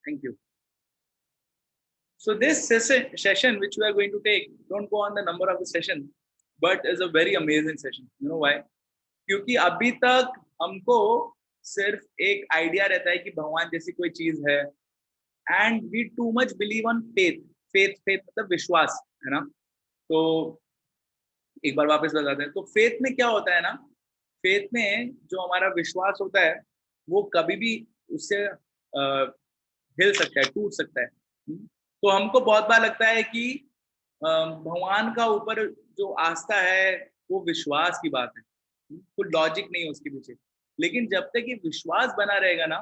Thank you. So this session which we are going to take, don't go on the number of the session, but is a very amazing session. You know why? क्योंकि अभी तक हमको सिर्फ एक idea रहता है कि भगवान जैसी कोई चीज है, and we too much believe on faith. Faith मतलब विश्वास, है ना? तो एक बार वापस बताते हैं. तो फेथ में क्या होता है ना, फेथ में जो हमारा विश्वास होता है वो कभी भी उससे हिल सकता है, टूट सकता है. तो हमको बहुत बार लगता है कि भगवान का ऊपर जो आस्था है वो विश्वास की बात है, कोई लॉजिक नहीं है उसके पीछे. लेकिन जब तक ये विश्वास बना रहेगा ना,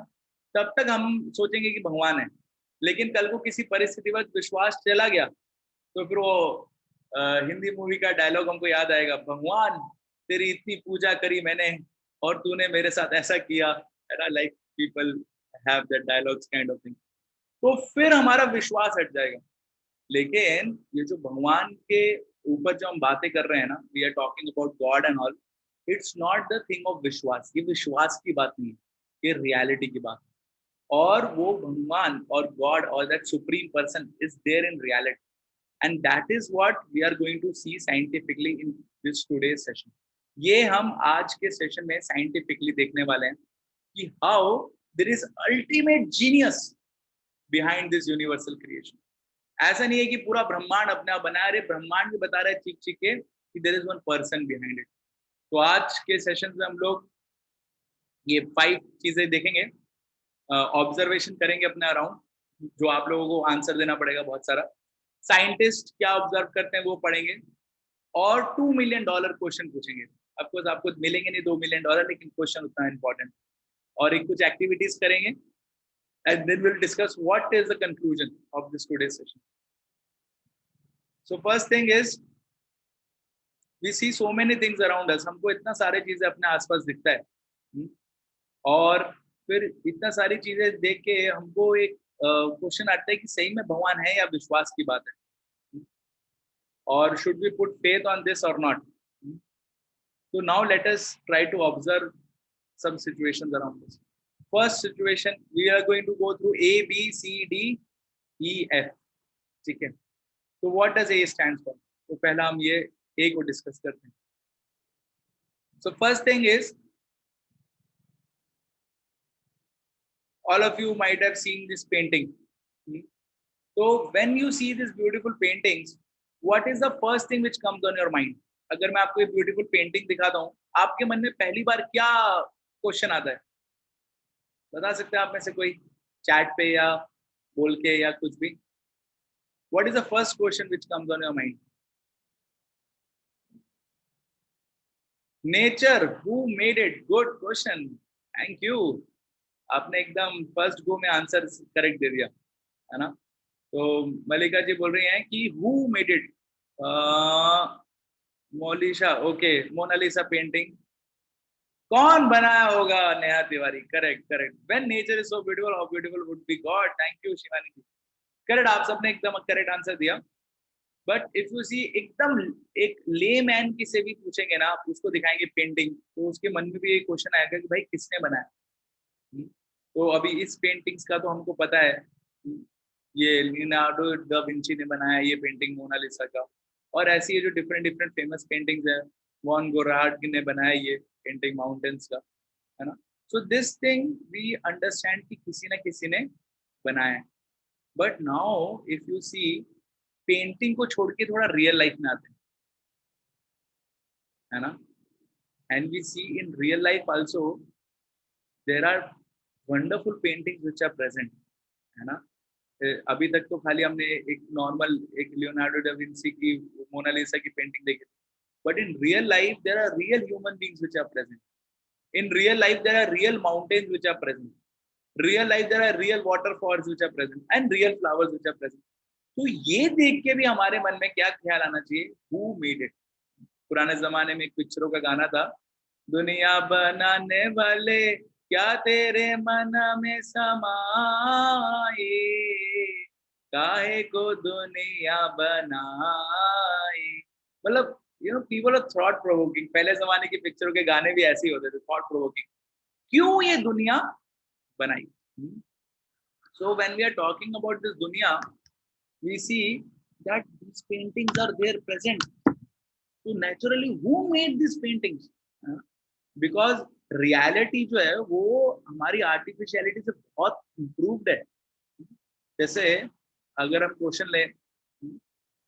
तब तक हम सोचेंगे कि भगवान है. लेकिन कल को किसी परिस्थिति में विश्वास चला गया तो फिर वो हिंदी मूवी का डायलॉग हमको याद आएगा, भगवान तेरी इतनी पूजा करी मैंने और तूने मेरे साथ ऐसा किया. Like people have that dialogues kind of thing. तो फिर हमारा विश्वास हट जाएगा. लेकिन ये जो भगवान के ऊपर जो हम बातें कर रहे हैं ना, we are talking about God and all, it's not the thing of विश्वास. ये विश्वास की बात नहीं है, ये रियलिटी की बात है. और वो भगवान और गॉड और that supreme person is there in reality, and that is what we are going to see scientifically in this today's session. ये हम आज के सेशन में साइंटिफिकली देखने वाले हैं कि how there is ultimate genius behind this universal creation. ऐसा नहीं है कि पूरा ब्रह्मांड अपने आप बनाया, रे ब्रह्मांड भी बता रहा है चीख चीख के कि there is one person behind it. तो आज के सेशन में हम लोग ये 5 चीजें देखेंगे, ऑब्जर्वेशन करेंगे अपने अराउंड, जो आप लोगों को आंसर देना पड़ेगा बहुत सारा. साइंटिस्ट क्या ऑब्जर्व करते हैं वो पढ़ेंगे, और $2 million क्वेश्चन पूछेंगे. ऑफकोर्स आपको मिलेंगे नहीं $2 million, लेकिन क्वेश्चन उतना इंपॉर्टेंट. और एक कुछ एक्टिविटीज करेंगे, and then we'll discuss what is the conclusion of this today's session. So first thing is, we see so many things around us. हमको इतना सारे चीजें अपने आसपास दिखता है, और फिर इतना सारी चीजें देख के हमको एक क्वेश्चन आता है कि सही में भगवान है या विश्वास की बात है, और should we put faith on this or not. So now let us try to observe some situations around us. First situation, we are going to go through A, B, C, D, E, F. ठीक है. तो what does A stand for? तो पहला हम ये A को discuss करते हैं. So first thing is, all of you might have seen this painting. So when you see these beautiful paintings, what is the first thing which comes on your mind? अगर मैं आपको ये beautiful painting दिखाता हूँ, आपके मन में पहली बार क्या क्वेश्चन आता है? बता सकते हैं आप में से कोई, चैट पे या बोल के या कुछ भी? What is the first question which comes on your mind? Nature. Who made it? Good question. Thank you. आपने एकदम फर्स्ट गो में आंसर करेक्ट दे दिया, है ना? तो मलिका जी बोल रही हैं कि who made it? मोलिशा, ओके. मोनालिसा पेंटिंग कौन बनाया होगा? Neha Tiwari. Correct correct. When nature is so beautiful, how beautiful would be God. Thank you Shivani ji. Correct, आप सबने एकदम करेक्ट आंसर दिया. बट इफ यू सी, एकदम एक ले मैन किसे भी पूछेंगे ना, उसको दिखाएंगे पेंटिंग, तो उसके मन में भी एक क्वेश्चन आएगा कि भाई किसने बनाया. तो अभी इस पेंटिंग्स का तो हमको पता है, ये लियोनार्डो दा विंची ने बनाया ये पेंटिंग मोनालिसा का. और ऐसी है जो डिफरेंट डिफरेंट फेमस पेंटिंग्स है. वॉन गोरार्ड ने बनाया ये पेंटिंग माउंटेन्स का, है ना? So this thing we understand कि किसी ना किसी ने बनाया है. But now if you see, painting को छोड़ के थोड़ा रियल लाइफ में आते हैं, है ना? And we see in real life also there are wonderful paintings which are present, है ना? अभी तक तो खाली हमने एक नॉर्मल एक लियोनार्डो डा विंची की मोनालिसा की पेंटिंग देखी, but in real life there are real human beings which are present. In real life, there are real mountains which are present. Real life, there are real waterfalls which are present, and real flowers which are present. तो ये देख के भी हमारे मन में क्या ख्याल आना चाहिए? Who made it? पुराने जमाने में एक पिक्चरों का गाना था, दुनिया बनाने वाले क्या तेरे मन में समाए, काहे को दुनिया बनाई. मतलब पीपल आर थॉट प्रोवोकिंग. पहले जमाने की पिक्चरों के गाने भी ऐसे ही होते थे, थॉट प्रोवोकिंग. क्यों ये दुनिया बनाई? So when we are talking about this dunya, we see that these paintings are there present. So naturally, who made these paintings? Because reality जो है वो हमारी आर्टिफिशियलिटी से बहुत इम्प्रूव्ड है. जैसे अगर हम क्वेश्चन लें,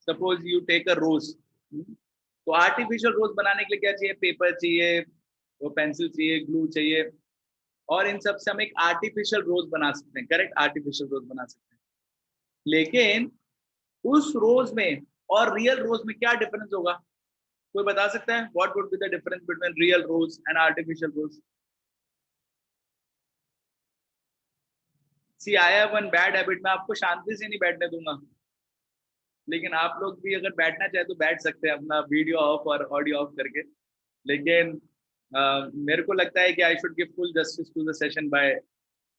सपोज यू टेक अ रोज, तो आर्टिफिशियल रोज बनाने के लिए क्या चाहिए? पेपर चाहिए, वो पेंसिल चाहिए, ग्लू चाहिए, और इन सब से हम एक आर्टिफिशियल रोज बना सकते हैं. करेक्ट, आर्टिफिशियल रोज बना सकते हैं. लेकिन उस रोज में और रियल रोज में क्या डिफरेंस होगा? कोई बता सकता है? What would be the difference between real rose and artificial rose? See I have one bad habit, मैं आपको शांति से नहीं बैठने दूंगा, लेकिन आप लोग भी अगर बैठना चाहे तो बैठ सकते हैं अपना वीडियो ऑफ और ऑडियो ऑफ करके. लेकिन मेरे को लगता है कि I should give full justice to the session by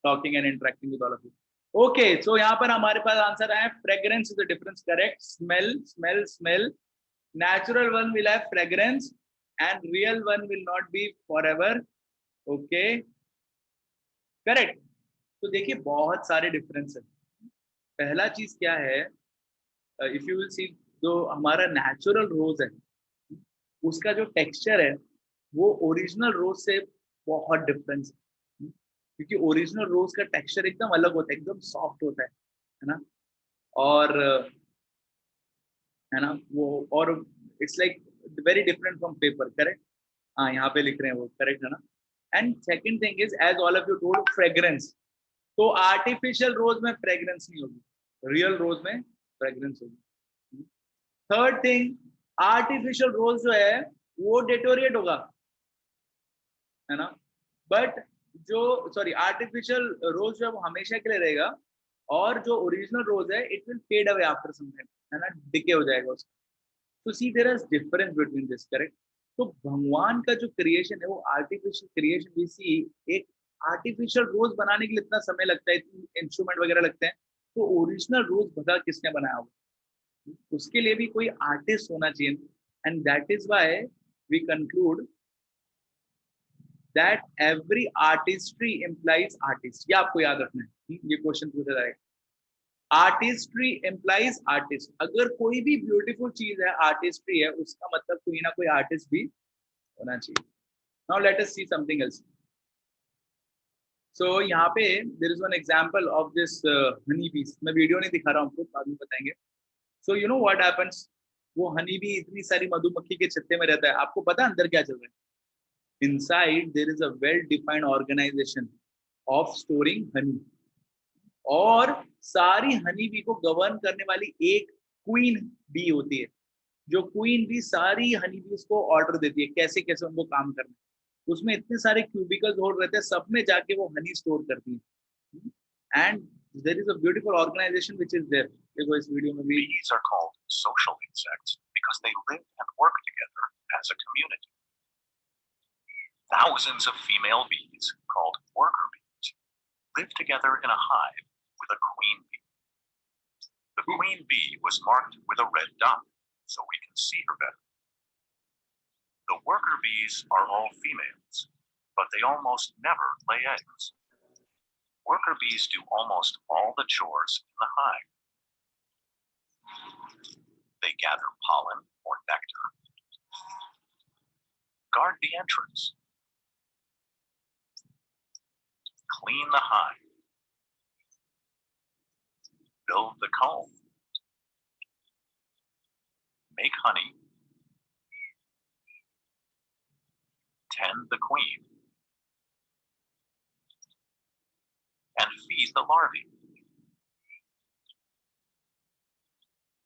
talking and interacting with all of you. Okay, so यहाँ पर हमारे पास आंसर है fragrance is the difference. Correct. Smell, smell, smell. Natural one will have fragrance and real one will not be forever. Okay, correct. तो देखिए बहुत सारे difference है. पहला चीज क्या है, इफ यू विल सी, जो हमारा नेचुरल रोज है उसका जो टेक्सचर है वो ओरिजिनल रोज से बहुत डिफरेंस है. क्योंकि ओरिजिनल रोज का टेक्सचर एकदम अलग होता है, एकदम सॉफ्ट होता है ना. और है ना वो, और it's like very different from paper. Correct. हाँ, यहाँ पे लिख रहे हैं वो. करेक्ट है ना. And second thing is, as all of you told, fragrance. तो आर्टिफिशियल रोज में फ्रेग्रेंस नहीं होगी, रियल रोज में फ्रेग्रेंस होगी. थर्ड थिंग, आर्टिफिशियल रोज जो है वो डेटोरिएट होगा, है ना. बट जो, सॉरी, आर्टिफिशियल रोज जो है वो हमेशा के लिए रहेगा, और जो ओरिजिनल रोज है it will fade away after some time, है ना, डिके हो जाएगा उसका. तो see there is difference between this. Correct. तो भगवान का जो क्रिएशन है वो आर्टिफिशियल क्रिएशन. वी सी एक आर्टिफिशियल रोज बनाने के लिए इतना समय लगता है, इंस्ट्रूमेंट वगैरह लगते हैं, तो ओरिजिनल रोज भला किसने बनाया होगा? उसके लिए भी कोई आर्टिस्ट होना चाहिए. And that is why we conclude that every artistry implies artist. ये आपको याद रखना है, ये क्वेश्चन पूछा जाएगा. Artistry implies artist. अगर कोई भी ब्यूटीफुल चीज है, आर्टिस्ट्री है, उसका मतलब कोई ना कोई आर्टिस्ट भी होना चाहिए. Now let us see something else. So यहाँ पे there is one example of this honey bees. मैं वीडियो नहीं दिखा रहा हूँ आपको, बाद में बताएंगे. So you know what happens, वो हनी बी इतनी सारी मधुमक्खी के छत्ते में रहता है. आपको पता है अंदर क्या चल रहा है? Inside there is a well defined organization of storing honey. और सारी हनी बी को गवर्न करने वाली एक क्वीन बी होती है. जो क्वीन बी सारी हनी बीज को ऑर्डर देती है कैसे कैसे उनको काम करना है. उसमें इतने सारे क्यूबिकल्स होल्ड रहते हैं, सब में जाके वो हनी स्टोर करती है. And there is a beautiful organization which is there. देखो इस वीडियो में भी. Bees are called social insects because they live and work together as a community. Thousands of female bees, called worker bees, live together in a hive with a queen bee. The queen bee was marked with a red dot so we can see her better. The worker bees are all females, but they almost never lay eggs. Worker bees do almost all the chores in the hive. They gather pollen or nectar, guard the entrance, clean the hive, build the comb, make honey, tend the queen, and feed the larvae.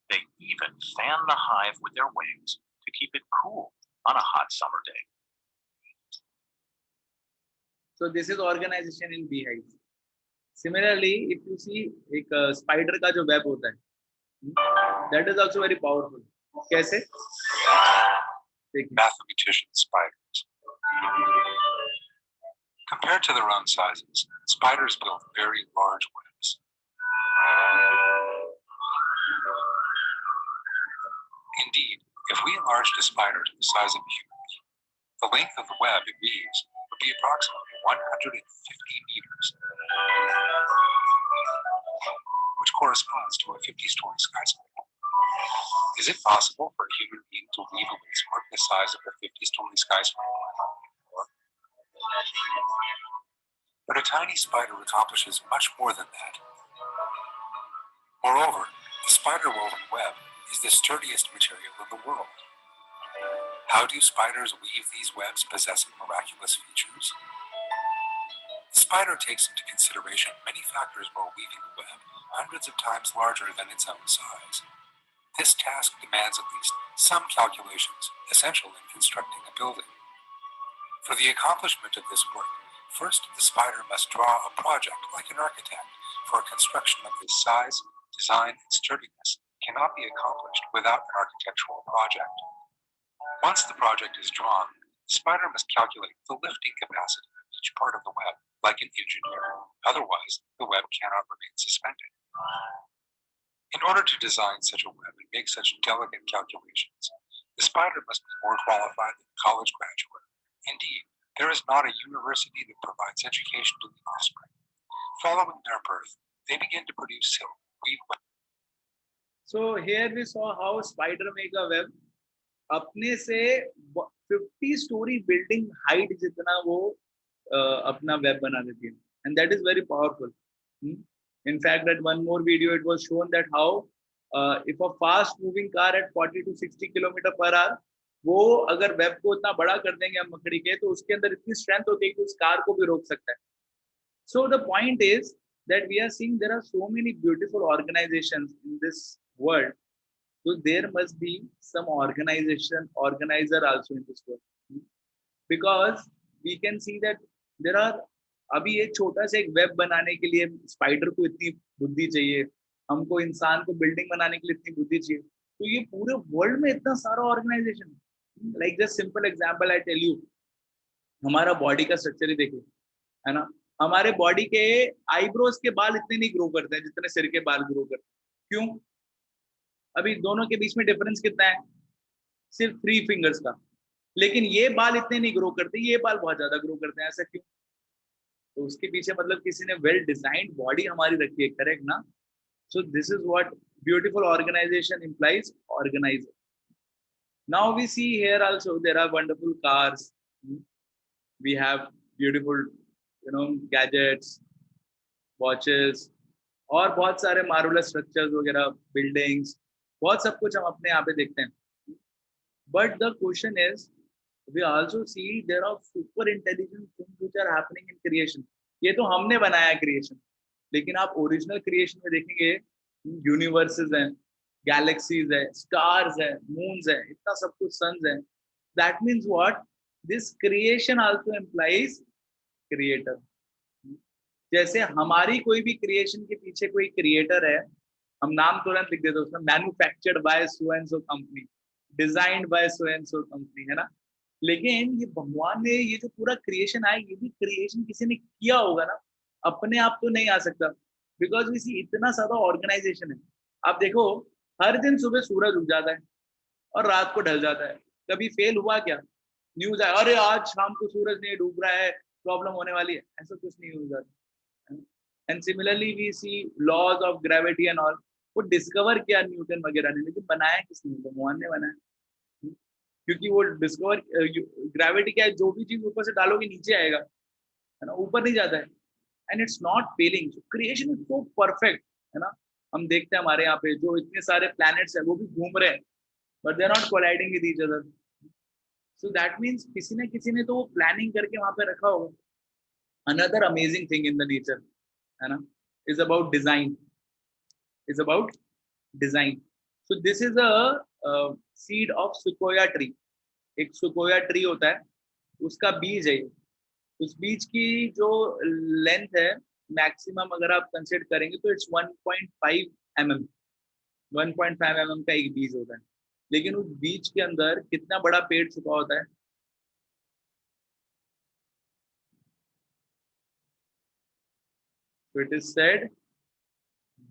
They even fan the hive with their wings to keep it cool on a hot summer day. So this is organization in beehive. Similarly, if you see एक spider का जो web होता है, that is also very powerful. कैसे? Mathematician spiders. Compared to their own sizes, spiders build very large webs. Indeed, if we enlarged a spider to the size of a human being, the length of the web it weaves would be approximately 150 meters. Is it possible for a human being to weave a wastework the size of a 50-story skyscraper? But a tiny spider accomplishes much more than that. Moreover, the spider-woven web is the sturdiest material in the world. How do spiders weave these webs possessing miraculous features? The spider takes into consideration many factors while weaving a web hundreds of times larger than its own size. This task demands at least some calculations essential in constructing a building. For the accomplishment of this work, first the spider must draw a project like an architect, for a construction of this size, design, and sturdiness cannot be accomplished without an architectural project. Once the project is drawn, the spider must calculate the lifting capacity of each part of the web, like an engineer. Otherwise, the web cannot remain suspended. In order to design such a web and make such delicate calculations, the spider must be more qualified than a college graduate. Indeed, there is not a university that provides education to the offspring. Following their birth, they begin to produce silk, weave web. So here we saw how spider make a web. अपने से 50-story building height जितना वो अपना web बना देती है, and that is very powerful. In fact, that one more video it was shown that how if a fast moving car at 40 to 60 km per hour, वो अगर वेब को इतना बड़ा कर देंगे हम मकड़ी के, तो उसके अंदर इतनी स्ट्रेंथ होती है कि उस कार को भी रोक सकता है. So the point is that we are seeing there are so many beautiful organizations in this world. So there must be some organizer also in this world, because we can see that there are अभी एक छोटा सा एक web बनाने के लिए spider को इतनी बुद्धि चाहिए, हमको इंसान को बिल्डिंग बनाने के लिए इतनी बुद्धि चाहिए. तो ये पूरे वर्ल्ड में इतना सारा organization. Like just simple example I tell you, हमारा बॉडी का स्ट्रक्चर ही देखो, है ना. हमारे बॉडी के आईब्रोज के बाल इतने नहीं ग्रो करते हैं जितने सिर के बाल ग्रो करते हैं. क्यों? अभी दोनों के बीच में डिफरेंस कितना है? सिर्फ 3 फिंगर्स का. लेकिन ये बाल इतने नहीं ग्रो करते, ये बाल बहुत ज्यादा ग्रो करते हैं. ऐसा क्यों? तो उसके पीछे मतलब किसी ने वेल डिजाइंड बॉडी हमारी रखी है, करेक्ट ना. So this is what beautiful organization implies, organizer. Now we see here also there are wonderful cars, we have beautiful gadgets, watches, और बहुत सारे मार्वलस स्ट्रक्चर्स वगैरह, बिल्डिंग्स, बहुत सब कुछ हम अपने यहाँ पे देखते हैं. But the question is we also see there are super intelligent things which are happening in creation. ये तो हमने बनाया क्रिएशन, लेकिन आप ओरिजिनल क्रिएशन में देखेंगे यूनिवर्सेस हैं, गैलेक्सीज है, स्टार्स है, मून्स है, इतना सब कुछ, सन्स है. That means what? This creation also implies creator. जैसे हमारी कोई भी क्रिएशन के पीछे कोई क्रिएटर है, हम नाम तुरंत लिख देते हैं उसमें, manufactured by so and so company, designed by so and so company, है ना. लेकिन ये भगवान ने ये जो पूरा क्रिएशन आया, ये भी क्रिएशन किसी ने किया होगा ना, अपने आप तो नहीं आ सकता. बिकॉज वी इतना सारा ऑर्गेनाइजेशन है. आप देखो, हर दिन सुबह सूरज उग जाता है और रात को ढल जाता है. कभी फेल हुआ क्या? न्यूज आया, अरे आज शाम को सूरज नहीं डूब रहा है, प्रॉब्लम होने वाली है. ऐसा कुछ नहीं हो जाता. And similarly we see laws of gravity and all. वो डिस्कवर किया न्यूटन वगैरह ने, लेकिन बनाया किसने? भगवान ने बनाया. क्योंकि वो डिस्कवर, ग्रेविटी क्या है, जो भी चीज ऊपर से डालोगे नीचे आएगा, है ना, ऊपर नहीं जाता है. And it's not failing. Creation is so perfect, है ना. हम देखते हैं हमारे यहाँ पे जो इतने सारे प्लैनेट्स हैं, वो भी घूम रहे हैं, but they are not colliding with each other. So that means किसी ने तो वो प्लानिंग करके वहां पे रखा होगा. Another amazing thing in the nature, है ना, is about design. So this is a seed of sequoia tree. एक sequoia tree होता है, उसका बीज है. उस बीज की जो लेंथ है मैक्सिमम अगर आप कंसीडर करेंगे तो इट्स 1.5 mm. 1.5 mm का एक बीज होता है. लेकिन उस बीज के अंदर कितना बड़ा पेड़ छुपा होता है? So it is said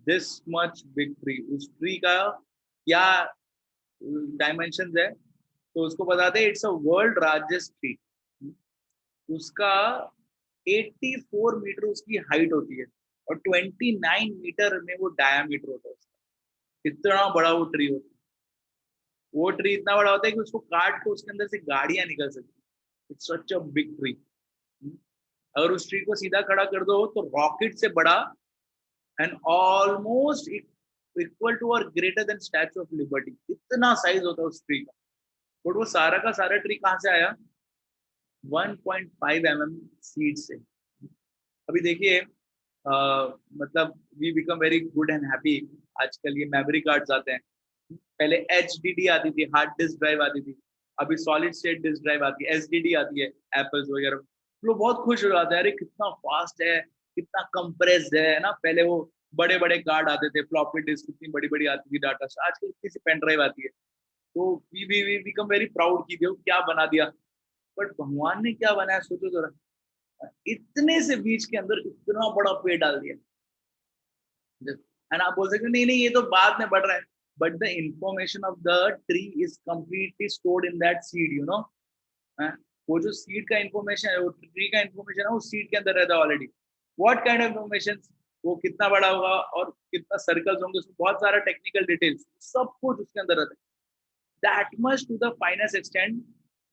this much big tree. उस ट्री का क्या डायमेंशंस है तो उसको बताते हैं it's a world largest tree. उसका 84 मीटर उसकी हाइट होती है और 29 मीटर में वो डायामीटर होता है उसका. इतना बड़ा वो ट्री होता है. वो ट्री इतना बड़ा होता है कि उसको काट के उसके अंदर से गाड़ियां निकल सकती। It's such a big tree. अगर उस ट्री को सीधा खड़ा कर दो तो रॉकेट से बड़ा एंड ऑलमोस्ट इक्वल टू और greater than statue of liberty, इतना साइज होता है उस ट्री का। बट वो सारा का सारा ट्री कहाँ से आया? 1.5 mm सीड से। अभी देखिए मतलब we become very good and happy. आजकल ये मेमोरी कार्ड्स आते हैं। पहले HDD आती थी, हार्ड डिस्क ड्राइव आती थी। अभी सॉलिड स्टेट डिस्क ड्राइव आती है, SDD आती है, एप्पल्स वगैरह। लोग बहुत खुश हो जाते हैं, अरे कितना फास्ट है, कितना कंप्रेस्ड है ना। पहले वो बड़े बड़े कार्ड आते थे, फ्लॉपी डिस्क इतनी बड़ी बड़ी आती थी डाटा। आजकल इतनी सी पेन ड्राइव आती है। तो वी बिकम वेरी प्राउड की देखो क्या बना दिया। बट भगवान ने क्या बनाया सोचो जरा, इतने से बीज के अंदर इतना बड़ा पेड़ डाल दिया। एंड आप बोल सकते हो नहीं नहीं ये तो बाद में बढ़ रहा है, but the information of the tree is completely stored in that seed, you know. वो जो सीड का इंफॉर्मेशन है, वो ट्री का इंफॉर्मेशन है, वो सीड के अंदर रहता है already. What kind of information, वो कितना बड़ा होगा और कितना सर्कल्स होंगे, उसमें बहुत सारा टेक्निकल डिटेल्स सब कुछ उसके अंदर रहता है। That much to the finest extent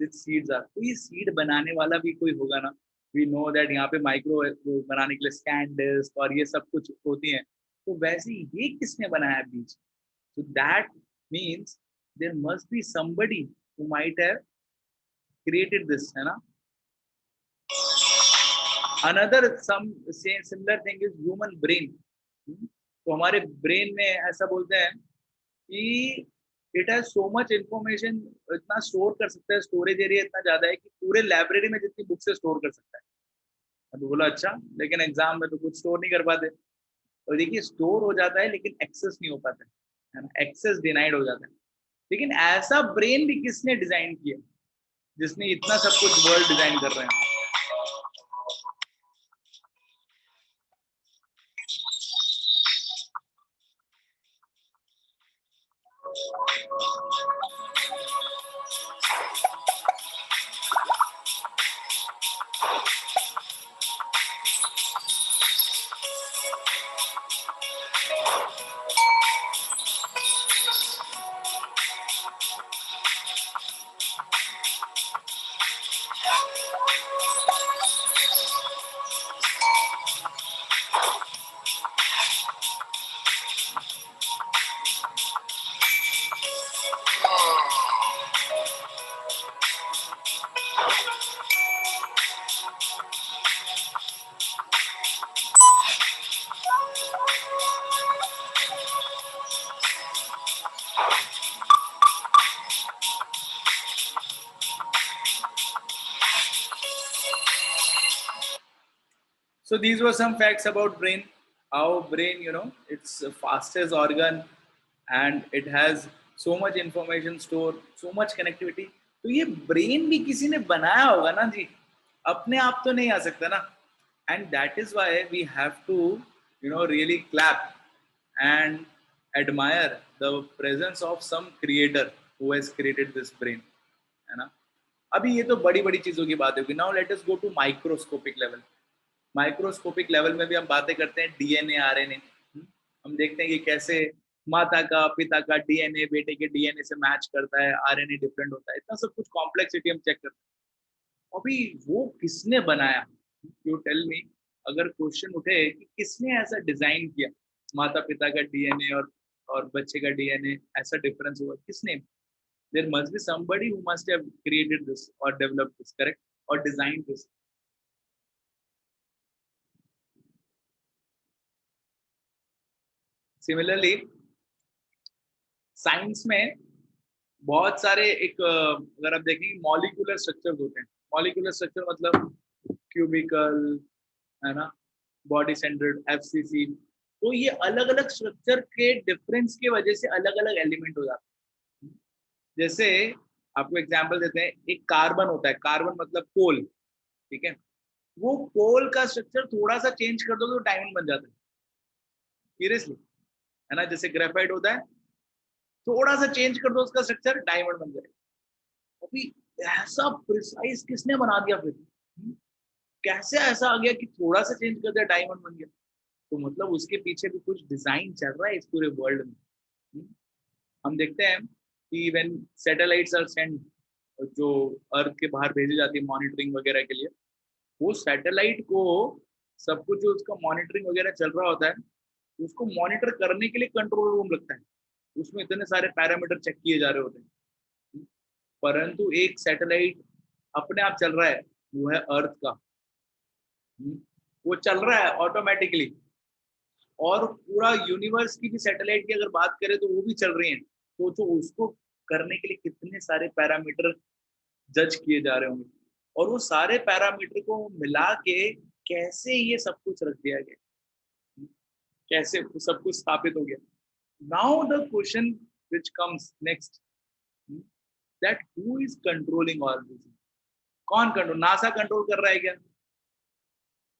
this seeds are. तो ये सीड बनाने वाला भी कोई होगा ना। वी नो दैट यहाँ पे माइक्रो बनाने के लिए स्कैन डिस्क और ये सब कुछ होती है। तो वैसे ये किसने बनाया बीज? So that means there must be somebody who might have created this, है ना। Another some similar thing is human brain। तो हमारे ब्रेन में ऐसा बोलते हैं कि it has so much information, इतना स्टोर कर सकता है, स्टोरेज एरिया इतना ज्यादा है कि पूरे लाइब्रेरी में जितनी बुक से स्टोर कर सकता है। तो बोला अच्छा, लेकिन एग्जाम में तो कुछ स्टोर नहीं कर पाते। और देखिए स्टोर हो जाता है लेकिन एक्सेस नहीं हो पाता है ना, एक्सेस डिनाइड हो जाता है। लेकिन ऐसा ब्रेन भी किसने डिजाइन किया जिसने इतना सब कुछ वर्ल्ड डिजाइन कर रहे हैं? So these were some facts about brain. How brain, you know, it's the fastest organ and it has so much information stored, so much connectivity. तो ये ब्रेन भी किसी ने बनाया होगा ना जी, अपने आप तो नहीं आ सकता ना। And that is why we have to, you know, really clap and admire the presence of some creator who has created this brain, है ना। अभी ये तो बड़ी बड़ी चीजों की बात होगी। Now let us go to microscopic level. Microscopic level में भी हम बातें करते हैं डीएनए आरएनए। हम देखते हैं कि कैसे माता का पिता का डीएनए बेटे के डीएनए से मैच करता है, आरएनए डिफरेंट होता है, इतना सब कुछ कॉम्प्लेक्सिटी हम चेक करते हैं। अभी वो किसने बनाया? You tell me. अगर क्वेश्चन उठे कि किसने ऐसा डिजाइन किया, माता पिता का डीएनए और बच्चे का डीएनए ऐसा डिफरेंस हुआ, किसने? There must be somebody who must have created this और डेवलप्ड दिस, करेक्ट, और डिजाइन दिस। सिमिलरली साइंस में बहुत सारे एक अगर आप देखेंगे मॉलिक्यूलर स्ट्रक्चर्स होते हैं। मॉलिक्यूलर स्ट्रक्चर मतलब क्यूबिकल, है ना, बॉडी सेंटर्ड, एफसीसी। तो ये अलग अलग स्ट्रक्चर के डिफरेंस की वजह से अलग अलग एलिमेंट हो जाते हैं। जैसे आपको एग्जांपल देते हैं, एक कार्बन होता है, कार्बन मतलब कोल, ठीक है। वो कोल का स्ट्रक्चर थोड़ा सा चेंज कर दो तो डायमंड बन जाता है, सीरियसली, है ना। जैसे ग्रेफाइट होता है, थोड़ा सा चेंज कर दो उसका स्ट्रक्चर, डायमंड बन जाएगा। अभी ऐसा प्रिसाइज किसने बना दिया फिर? कैसे ऐसा आ गया कि थोड़ा सा चेंज कर दिया डायमंड बन गया? तो मतलब उसके पीछे भी कुछ डिजाइन चल रहा है इस पूरे वर्ल्ड में। हम देखते हैं कि व्हेन सैटेलाइट्स आर सेंड, जो अर्थ के बाहर भेजी जाती है मॉनिटरिंग वगैरह के लिए, वो सैटेलाइट को सब कुछ जो उसका मॉनिटरिंग वगैरह चल रहा होता है, उसको मॉनिटर करने के लिए कंट्रोल रूम लगता है, उसमें इतने सारे पैरामीटर चेक किए जा रहे होते हैं। परंतु एक सैटेलाइट अपने आप चल रहा है, वो है अर्थ का। वो चल रहा है ऑटोमेटिकली, और पूरा यूनिवर्स की भी सैटेलाइट की अगर बात करें तो वो भी चल रही है। तो जो उसको करने के लिए कितने सारे पैरामीटर जज किए जा रहे होंगे, और वो सारे पैरामीटर को मिला के कैसे ये सब कुछ रख दिया गया, कैसे सब कुछ स्थापित हो गया। Now the question which comes next, that who is controlling all this? कौन कंट्रोल? नासा कंट्रोल कर रहा है क्या?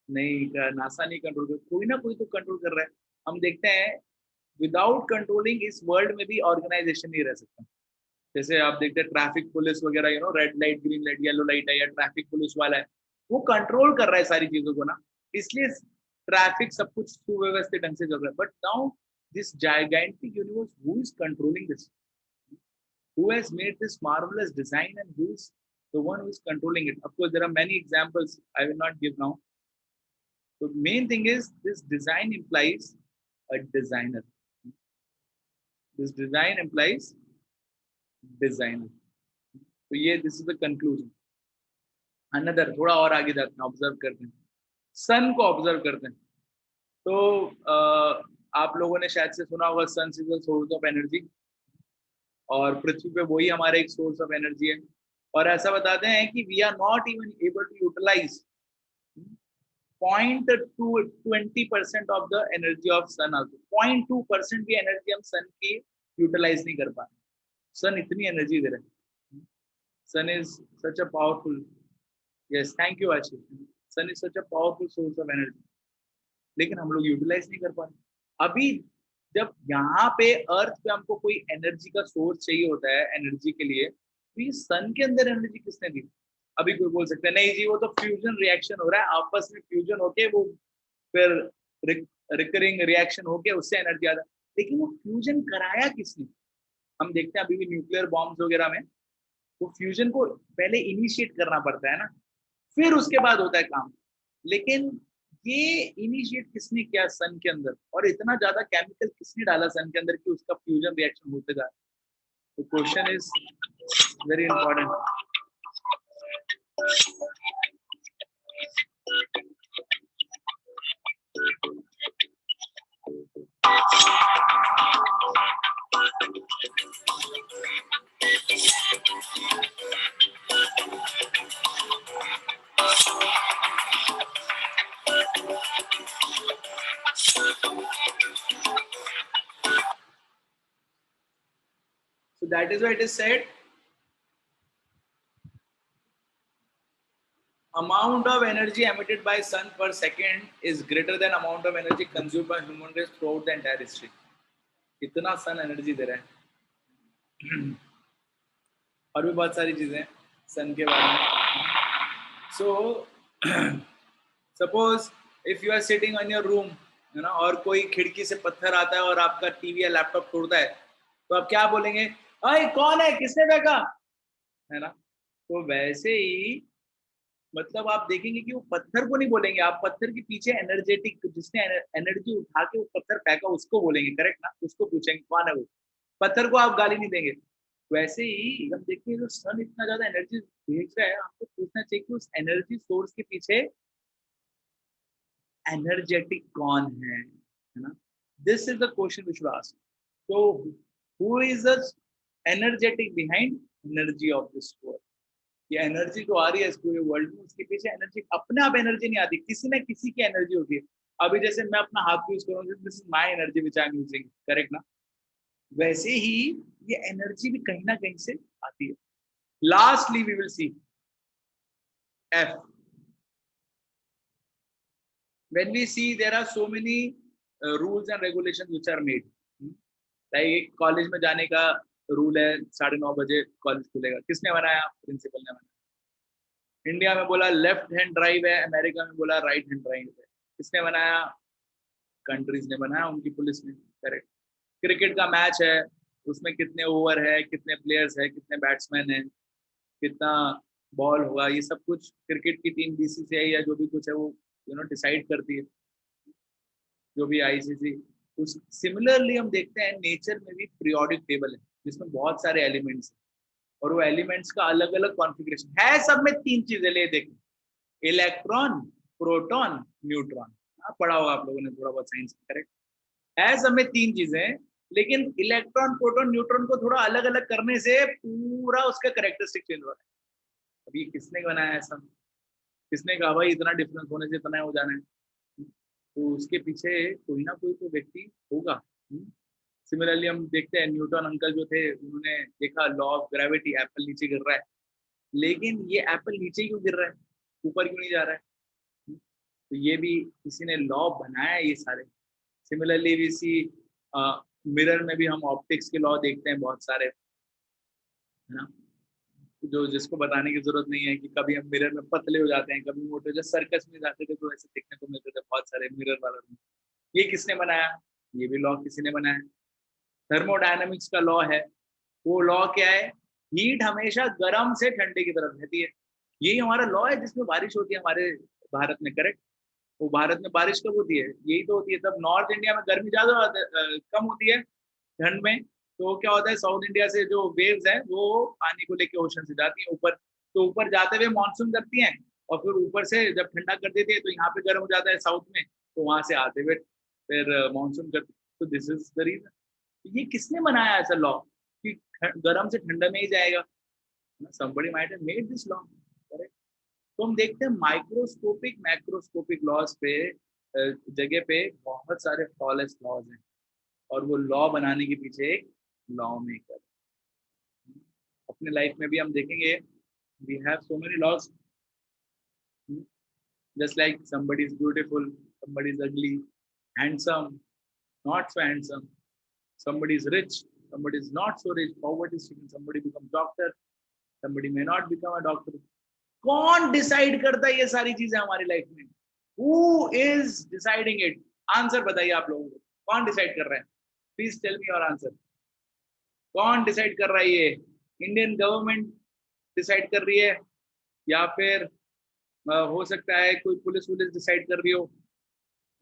नहीं, नासा नहीं कंट्रोल कर, कोई ना कोई तो कंट्रोल कर रहा है। हम देखते हैं विदाउट कंट्रोलिंग इस वर्ल्ड में भी ऑर्गेनाइजेशन नहीं रह सकता। जैसे आप देखते हैं ट्रैफिक पुलिस वगैरह, red light, green light, yellow light है, या ट्रैफिक पुलिस वाला है, वो कंट्रोल कर रहा है सारी चीजों को ना, इसलिए ट्रैफिक सब कुछ सुव्यवस्थित ढंग से चल रहा है। But now this gigantic universe, who is controlling this? Who has made this marvelous design, and who is the one who is controlling it? Of course, there are many examples I will not give now. The main thing is this design implies a designer. This design implies designer. तो ये this is the conclusion. Another थोड़ा और आगे जाते हैं, observe करते हैं, सन को ऑब्जर्व करते हैं। तो आप लोगों ने शायद से सुना होगा sun is the source of energy, और पृथ्वी पे वही हमारा एक सोर्स ऑफ एनर्जी है। और ऐसा बताते हैं कि we are not even able to utilize 0.20% of the energy of sun. Also 0.2% भी एनर्जी हम सन की यूटिलाइज नहीं कर पा रहे। सन इतनी एनर्जी दे रहे हैं। Sun is such a powerful, yes thank you Ashish, sun is such a powerful source of energy, लेकिन हम लोग यूटिलाइज नहीं कर पा रहे। अभी जब यहाँ पे अर्थ पे हमको कोई एनर्जी का सोर्स चाहिए होता है एनर्जी के लिए, तो ये सन के अंदर एनर्जी किसने दी? अभी कोई बोल सकता है नहीं जी, वो तो फ्यूजन रिएक्शन हो रहा है, आपस में फ्यूजन होके वो फिर रिकरिंग रिएक्शन होके उससे एनर्जी आता है। लेकिन वो फ्यूजन कराया किसने? हम देखते हैं अभी भी न्यूक्लियर बॉम्ब्स वगैरह में, वो फ्यूजन को पहले इनिशिएट करना पड़ता है ना, फिर उसके बाद होता है काम। लेकिन ये इनिशिएट किसने किया सन के अंदर, और इतना ज्यादा केमिकल किसने डाला सन के अंदर कि उसका फ्यूजन रिएक्शन होते जा रहा है? तो question is very important. So that is why it is said, amount of energy emitted by sun per second is greater than amount of energy consumed by human race throughout the entire history. इतना sun energy दे रहा है। और भी बहुत सारी चीजें सन के बारे में। So suppose if you are sitting on your room, है ना, और कोई खिड़की से पत्थर आता है और आपका टीवी या लैपटॉप तोड़ता है, तो आप क्या बोलेंगे? अरे कौन है, किसने फेंका, है ना? तो वैसे ही मतलब आप देखेंगे कि वो पत्थर को नहीं बोलेंगे, आप पत्थर के पीछे एनर्जेटिक, जिसने एनर्जी उठा के वो पत्थर फेंका, उसको बोलेंगे, करेक्ट ना? उसको पूछेंगे कौन है वो, पत्थर को आप गाली नहीं देंगे। वैसे ही हम देखते हैं जो सन इतना ज्यादा एनर्जी भेज रहा है, आपको पूछना चाहिए कि उस एनर्जी सोर्स के पीछे एनर्जेटिक कौन है ना? This is the question which we ask. तो who is the energetic behind energy of this world? ये एनर्जी जो आ रही है इस पूरे वर्ल्ड में, उसके पीछे एनर्जी, अपने आप एनर्जी नहीं आती, किसी ना किसी की एनर्जी होती है। अभी जैसे मैं अपना हाथ यूज करूँ, this is my energy which I am using, correct ना? वैसे ही ये एनर्जी भी कहीं ना कहीं से आती है। Lastly we will see if. when we see there are so many rules and regulations which are made, like college में जाने का रूल है 9:30 बजे कॉलेज खुलेगा, किसने बनाया? प्रिंसिपल ने बनाया। इंडिया में बोला लेफ्ट हैंड ड्राइव है, अमेरिका में बोला राइट हैंड ड्राइव है, किसने बनाया? कंट्रीज ने बनाया, उनकी पुलिस ने, करेक्ट। क्रिकेट का मैच है, उसमें कितने ओवर है, कितने प्लेयर्स है, कितने बैट्समैन है, कितना बॉल होगा, ये सब कुछ क्रिकेट की टीम बीसीसीआई या जो भी कुछ है वो डिसाइड करती है, जो भी आईसीसी। उस सिमिलरली हम देखते हैं नेचर में भी पीरियोडिक टेबल है जिसमें बहुत सारे एलिमेंट्स हैं और वो एलिमेंट्स का अलग अलग कॉन्फ़िगरेशन है। सब में तीन चीजें ले देखें, इलेक्ट्रॉन, प्रोटॉन, न्यूट्रॉन। पढ़ा होगा आप लोगों ने थोड़ा बहुत साइंस, करेक्ट है। सब में तीन चीजें हैं, लेकिन इलेक्ट्रॉन, प्रोटॉन, न्यूट्रॉन को थोड़ा अलग अलग करने से पूरा उसका कैरेक्टरिस्टिक चेंज हो रहा है। अभी किसने बनाया ऐसा? किसने कहा भाई इतना डिफरेंस होने से इतना हो जाना है? तो उसके पीछे कोई ना कोई तो व्यक्ति होगा। सिमिलरली हम देखते हैं न्यूटन अंकल जो थे, उन्होंने देखा लॉ ऑफ ग्रेविटी, एप्पल नीचे गिर रहा है, लेकिन ये एप्पल नीचे क्यों गिर रहा है, ऊपर क्यों नहीं जा रहा है? तो ये भी किसी ने लॉ बनाया है ये सारे। सिमिलरली वी सी मिरर में भी हम ऑप्टिक्स के लॉ देखते हैं बहुत सारे, है ना, जो जिसको बताने की जरूरत नहीं है कि कभी हम मिरर में पतले हो जाते हैं, कभी मोटे। जब सर्कस में जाते थे तो ऐसे देखने को मिलते थे बहुत सारे मिरर वाला रूम। ये किसने बनाया? ये भी लॉ किसी ने बनाया। थर्मोडायनामिक्स का लॉ है। वो लॉ क्या है? हीट हमेशा गर्म से ठंडे की तरफ रहती है। यही हमारा लॉ है जिसमें बारिश होती है हमारे भारत में, करेक्ट। वो भारत में बारिश कब होती है? यही तो होती है तब नॉर्थ इंडिया में गर्मी ज्यादा कम होती है ठंड में। तो क्या होता है, साउथ इंडिया से जो वेव्स हैं वो पानी को लेके ओशन से जाती हैं ऊपर, तो ऊपर जाते हुए मानसून करती हैं और फिर ऊपर से जब ठंडा कर देती है तो यहाँ पे गर्म हो जाता है साउथ में, तो वहां से आते हुए फिर मानसून करती है। तो दिस इज द रीजन। ये किसने बनाया ऐसा लॉ कि गर्म से ठंडा में ही जाएगा? somebody might have made this law, correct. तो हम देखते हैं माइक्रोस्कोपिक मैक्रोस्कोपिक लॉज पे जगह पे बहुत सारे फ्लॉलेस लॉज हैं, और वो लॉ बनाने के पीछे एक लॉ मेकर। अपने लाइफ में भी हम देखेंगे, we have so many laws, just like somebody is beautiful, somebody is ugly, handsome, not so handsome, somebody is rich, somebody is not so rich, poverty stricken, somebody becomes doctor, somebody may not become a doctor। कौन decide करता है ये सारी चीजें हमारी life में? Who is deciding it? Answer बताइए आप लोगों को, कौन डिसाइड कर रहा है? Please tell me your answer. कौन डिसाइड कर रहा है ये? इंडियन गवर्नमेंट डिसाइड कर रही है, या फिर हो सकता है कोई पुलिस वुलिस डिसाइड कर रही हो,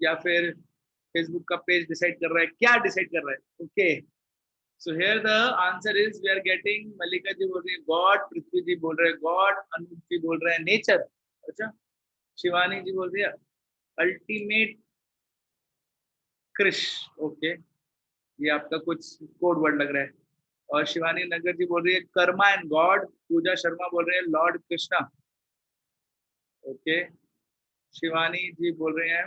या फिर फेसबुक का पेज डिसाइड कर रहा है? क्या डिसाइड कर रहा है? Okay, so here the answer is we are getting, Mallika ji बोल रही है गॉड, पृथ्वी जी बोल रहे हैं गॉड, अनूप जी बोल रहे हैं नेचर, अच्छा, शिवानी जी बोल रही है अल्टीमेट कृष, ओके, ये आपका कुछ कोड वर्ड लग रहा है। और शिवानी नगर जी बोल रही है कर्मा एंड गॉड। पूजा शर्मा बोल रहे हैं लॉर्ड कृष्णा, ओके। शिवानी जी बोल रहे हैं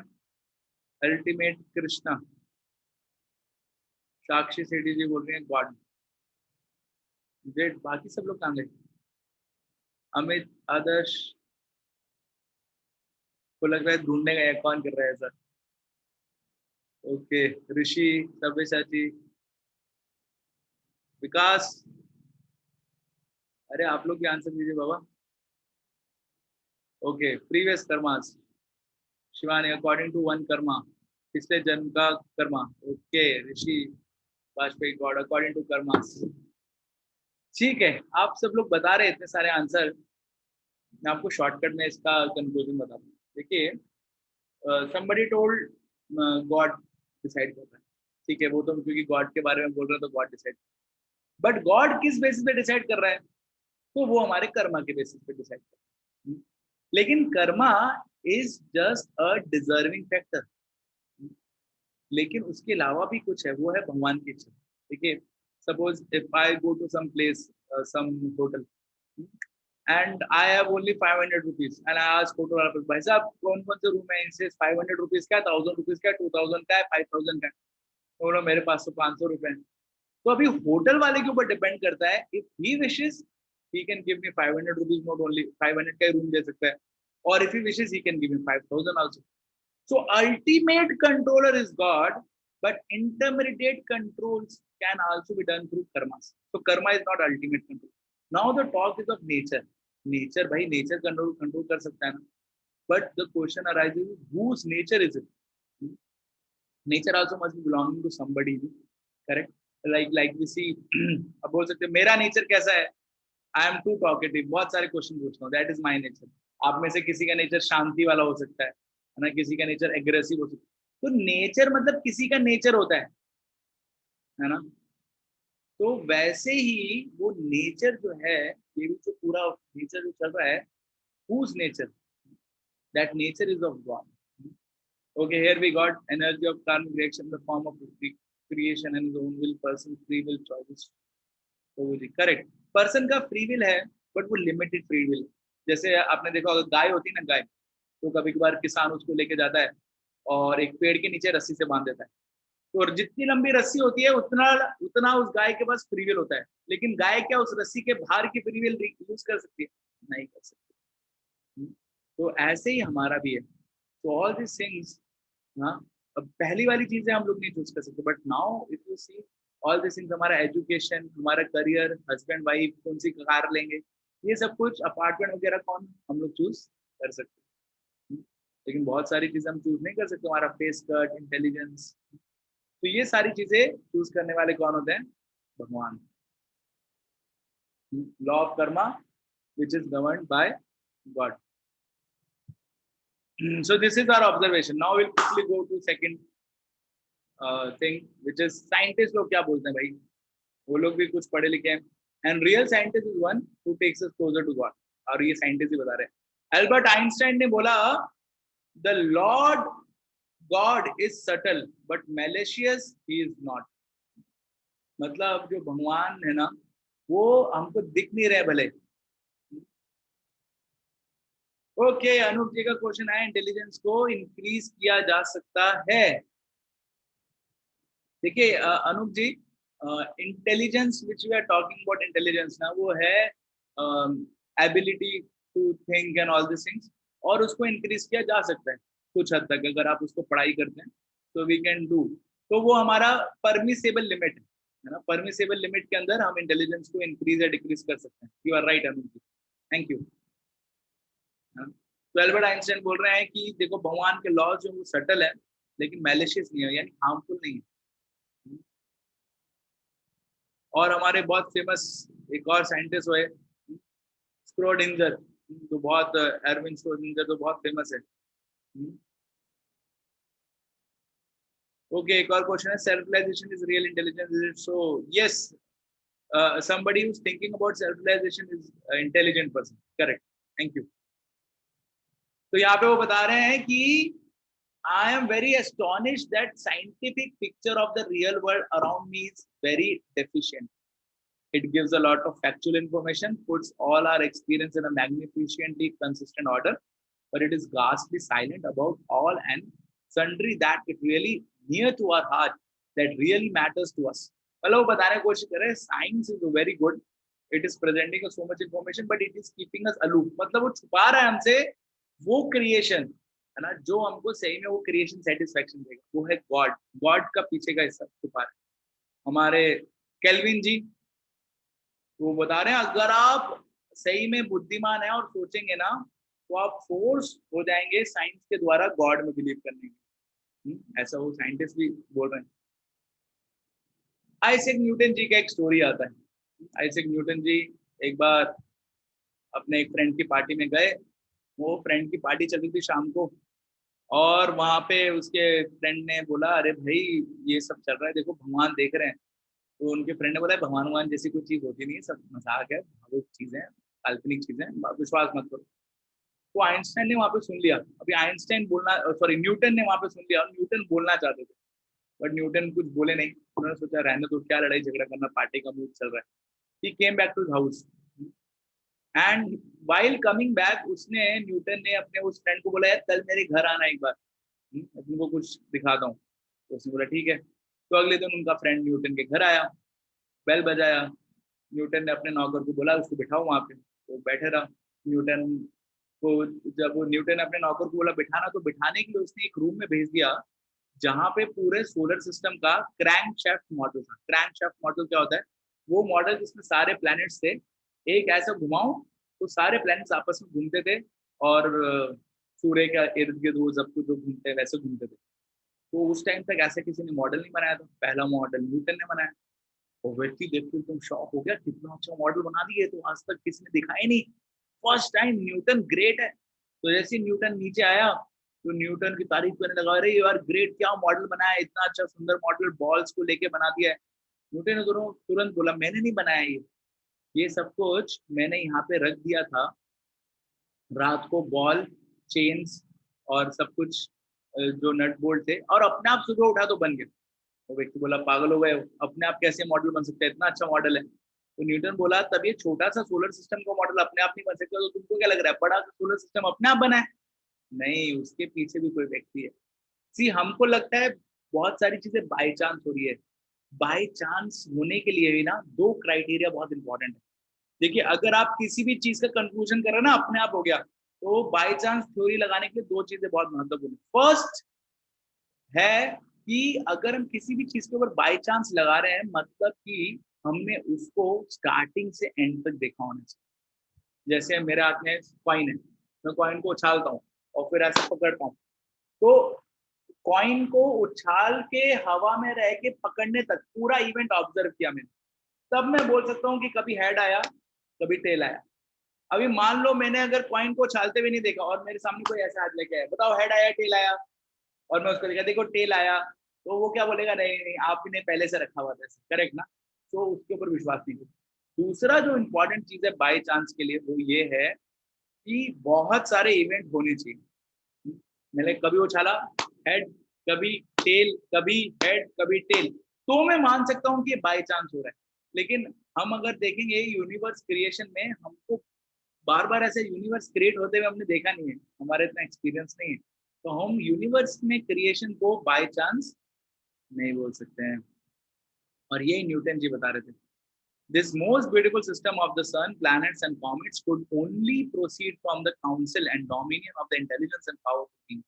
अल्टीमेट कृष्णा। साक्षी सेठी जी बोल रहे हैं गॉड। ग्रेट, बाकी सब लोग कहाँ गए? अमित, आदर्श को लग रहा है ढूंढने गए, कौन कर रहा है ऐसा? ओके, ऋषि, सव्यसाची, विकास, अरे आप लोग भी आंसर दीजिए बाबा। Okay, previous karmas, Shivani according to one karma, पिछले जन्म का karma, okay. Rishi Vajpayee god according to karmas. ठीक है, आप सब लोग बता रहे इतने सारे आंसर, मैं आपको शॉर्टकट में इसका कंक्लूजन बता दूं। देखिए, somebody told गॉड डिसाइड कर रहा है, ठीक है, वो तो क्योंकि गॉड के बारे में बोल रहे हैं तो गॉड डिसाइड। बट गॉड किस बेसिस पे डिसाइड कर रहा है? तो वो हमारे कर्मा के बेसिस पे डिसाइड कर रहा है। लेकिन Karma is just a deserving factor, लेकिन उसके अलावा भी कुछ है, वो है भगवान की इच्छा। देखिए, suppose if I go to some place, some hotel, and I have only 500 rupees and I ask hotel वाला, भाई साहब कौन कौन से रूम है? इनसे 500 रुपीज का, 1000 रुपीज का, 2000 का है, 5000 का है। तो बोलो मेरे पास तो 500 रुपए हैं। तो अभी होटल वाले के ऊपर डिपेंड करता है, if he wishes he can give me 500 rupees, not only 500 का रूम दे सकता है, और if he wishes he can give me 5000 also. So ultimate controller is God, but intermediate controls can also be done through karmas. So karma is not ultimate control. Now the talk is of nature. Nature, भाई nature control कर सकता है ना, but the question arises whose nature is it? Nature also must be belonging to somebody, correct. Like we see, अब बोल सकते मेरा nature कैसा है, आई एम टू टॉकेटिव, बहुत सारे क्वेश्चन पूछता हूँ, दैट इज माई नेचर। आप में से किसी का नेचर शांति वाला हो सकता है ना, किसी का नेचर एग्रेसिव हो सकता है। तो नेचर मतलब किसी का नेचर होता है ना। तो वैसे ही वो नेचर जो है, ये भी जो पूरा नेचर जो चल रहा है, whose nature? That nature is of God. Okay, here we got energy of karmic reaction in the form of creation and his own will, person free will choices. तो वो करेक्ट, पर्सन का free will है, but वो limited free will. जैसे आपने देखा होगा गाय होती है ना, गाय तो कभी कभार किसान उसको लेके जाता है और एक पेड़ के नीचे रस्सी से बांध देता है, तो और जितनी लंबी रस्सी होती है उतना उतना उस गाय के पास फ्री विल होता है, लेकिन गाय क्या उस रस्सी के बाहर की फ्री विल यूज कर सकती है? नहीं कर सकती। तो ऐसे ही हमारा भी है। तो ऑल दिस थिंग्स, हाँ, अब पहली वाली चीजें हम लोग नहीं चूज कर सकते, but now if you see all this things, हमारा एजुकेशन, हमारा करियर, हस्बैंड वाइफ, कौन सी कार लेंगे, ये सब कुछ, अपार्टमेंट वगैरह कौन हम लोग चूज कर सकते हैं, लेकिन बहुत सारी चीजें हम चूज नहीं कर सकते, हमारा फेस कट, इंटेलिजेंस। तो ये सारी चीजें चूज करने वाले कौन होते हैं? भगवान। Law of Karma which is governed bye God. So this is our observation. Now we'll quickly go to second thing, which is scientists लोग क्या बोलते हैं भाई, वो लोग भी कुछ पढ़े लिखे हैं, and real scientist is one who takes us closer to God. और ये साइंटिस्ट ही बता रहे हैं। अल्बर्ट आइंस्टाइन ने बोला, the Lord God is subtle but malicious he is not. मतलब जो भगवान है ना, वो हमको दिख नहीं रहे भले। ओके, अनूप जी का क्वेश्चन है, इंटेलिजेंस को इंक्रीज किया जा सकता है? देखिए Anoop ji, intelligence which we are talking about, intelligence ना वो है ability to think and all this things, और उसको इंक्रीज किया जा सकता है कुछ हद तक, अगर आप उसको पढ़ाई करते हैं तो वी कैन डू। तो वो हमारा परमिसेबल लिमिट है ना, परमिसेबल लिमिट के अंदर हम इंटेलिजेंस को इंक्रीज या डिक्रीज कर सकते हैं। You are right Anoop ji, thank you. तो एल्बर्ट आइंस्टाइन बोल रहे हैं कि देखो भगवान के लॉ जो वो सटल है लेकिन मैलिशियस नहीं है, यानी हार्मफुल नहीं है। और हमारे बहुत फेमस एक और साइंटिस्ट हुए, स्क्रोडिंगर, तो बहुत, एरविन स्क्रोडिंगर तो बहुत फेमस है। ओके, एक और क्वेश्चन है, self realization is real intelligence, is it so? Yes, somebody who's thinking about self realization is an intelligent person, correct, thank you. तो यहाँ पे वो बता रहे हैं कि I am very astonished that scientific picture of the real world around me is very deficient. It gives a lot of factual information, puts all our experience in a magnificently consistent order, but it is ghastly silent about all and sundry that it really near to our heart, that really matters to us. मतलब वो बताने की कोशिश कर रहे हैं, science is very good, it is presenting us so much information, but it is keeping us aloof. मतलब वो छुपा रहा है हमसे वो क्रिएशन है ना, जो हमको सही में वो क्रिएशन सेटिस्फैक्शन देगा, वो है गॉड। गॉड का पीछे का हिस्सा छुपा रहा है। हमारे केल्विन जी वो बता रहे हैं, अगर आप सही में बुद्धिमान है और सोचेंगे ना, तो आप फोर्स हो जाएंगे साइंस के द्वारा गॉड में बिलीव करने में। ऐसा वो साइंटिस्ट भी बोल रहे हैं। आइजैक न्यूटन जी का एक स्टोरी आता है। आइजैक न्यूटन जी एक बार अपने एक फ्रेंड की पार्टी में गए, वो फ्रेंड की पार्टी चल रही थी शाम को, और वहां पे उसके फ्रेंड ने बोला, अरे भाई ये सब चल रहा है, देखो भगवान देख रहे हैं। तो उनके फ्रेंड ने बोला, भगवान भगवान जैसी कोई चीज होती नहीं है, सब मजाक है, वो चीजें काल्पनिक चीजें, विश्वास मत करो। तो आइंस्टाइन ने वहां पे सुन लिया। अभी आइंस्टाइन बोलना, सॉरी न्यूटन ने वहां पे सुन लिया, और न्यूटन बोलना चाहते थे, बट न्यूटन कुछ बोले नहीं। उन्होंने सोचा रहने तो, क्या लड़ाई झगड़ा करना, पार्टी का मूड चल रहा है। He came back to his house and while coming back, उसने, न्यूटन ने अपने उस फ्रेंड को बोला, यार कल मेरे घर आना एक बार, तुमको कुछ दिखाता हूँ। तो उसने बोला ठीक है। तो अगले दिन उनका फ्रेंड न्यूटन के घर आया, बेल बजाया, न्यूटन ने अपने नौकर को बोला उसको बिठाओ वहां पे, तो बैठे रहा। न्यूटन को, जब न्यूटन ने अपने नौकर को बोला बिठाना, तो बिठाने के लिए उसने एक रूम में भेज दिया जहाँ पे पूरे सोलर सिस्टम का क्रैंक शाफ्ट मॉडल था। क्रैंक शाफ्ट मॉडल क्या होता है? वो मॉडल जिसमें सारे प्लैनेट्स थे, एक ऐसा घुमाओ तो सारे प्लैनेट्स आपस में घूमते थे, और सूर्य के इर्द गिर्द वो सब कुछ जो घूमते वैसे घूमते थे। तो उस टाइम तक ऐसे किसी ने मॉडल नहीं बनाया था, पहला मॉडल न्यूटन ने बनाया। वो व्यक्ति देख के एकदम शॉक हो गया, कितना अच्छा मॉडल बना दिए, तो आज तक किसी ने दिखाया नहीं, फर्स्ट टाइम, न्यूटन ग्रेट है। तो जैसे न्यूटन नीचे आया तो न्यूटन की तारीफ करने लगा, अरे यार ग्रेट, क्या मॉडल बनाया, इतना अच्छा सुंदर मॉडल, बॉल्स को लेके बना दिया है। न्यूटन ने तुरंत बोला, मैंने नहीं बनाया ये सब कुछ मैंने यहाँ पे रख दिया था रात को, बॉल, चेन्स और सब कुछ जो नट बोल्ट थे, और अपने आप सुबह उठा तो बन गए। वो व्यक्ति बोला, पागल हो गए, अपने आप कैसे मॉडल बन सकता है, इतना अच्छा मॉडल है। तो न्यूटन बोला, तब ये छोटा सा सोलर सिस्टम का मॉडल अपने आप नहीं बन सकता, तो तुमको क्या लग रहा है बड़ा सोलर सिस्टम अपने आप बना है? नहीं, उसके पीछे भी कोई व्यक्ति है। सी, हमको लगता है बहुत सारी चीजें बाय चांस हो रही है। बाय चांस होने के लिए भी ना दो क्राइटेरिया बहुत इंपॉर्टेंट है। देखिए, अगर आप किसी भी चीज का कंक्लूजन कर रहे हैं ना अपने आप हो गया, तो बाय चांस थ्योरी लगाने के लिए दो चीजें बहुत महत्वपूर्ण है। फर्स्ट है कि अगर हम किसी भी चीज के ऊपर बाय चांस लगा रहे हैं, मतलब कि हमने उसको स्टार्टिंग से एंड तक देखा होना चाहिए। जैसे मेरे हाथ में कॉइन है, मैं कॉइन को उछालता हूँ और फिर ऐसे पकड़ता हूँ, तो कॉइन को उछाल के हवा में रह के पकड़ने तक पूरा इवेंट ऑब्जर्व किया मैंने, तब मैं बोल सकता हूँ कि कभी हेड आया, कभी टेल आया। अभी मान लो मैंने अगर कॉइन को उछालते हुए नहीं देखा और मेरे सामने कोई ऐसा हाथ लेके आया, बताओ हेड आया टेल आया, और मैं उसको देखा, देखो टेल आया, तो वो क्या बोलेगा, नहीं नहीं आपने पहले से रखा हुआ था, करेक्ट ना? तो उसके ऊपर विश्वास नहीं करो। दूसरा जो इम्पोर्टेंट चीज है बाय चांस के लिए, वो ये है कि बहुत सारे इवेंट होने चाहिए। मैंने कभी उछाला हेड, कभी टेल, कभी हेड, कभी टेल, तो मैं मान सकता हूँ कि ये बाय चांस हो रहा है। लेकिन हम अगर देखेंगे यूनिवर्स क्रिएशन में, हमको बार बार ऐसे यूनिवर्स क्रिएट होते हुए हमने देखा नहीं है, हमारे इतना एक्सपीरियंस नहीं है, तो हम यूनिवर्स में क्रिएशन को बाय चांस नहीं बोल सकते हैं। और यही न्यूटन जी बता रहे थे, this most beautiful system of the sun, planets and comets could only proceed from the council and dominion of the intelligence and power of king.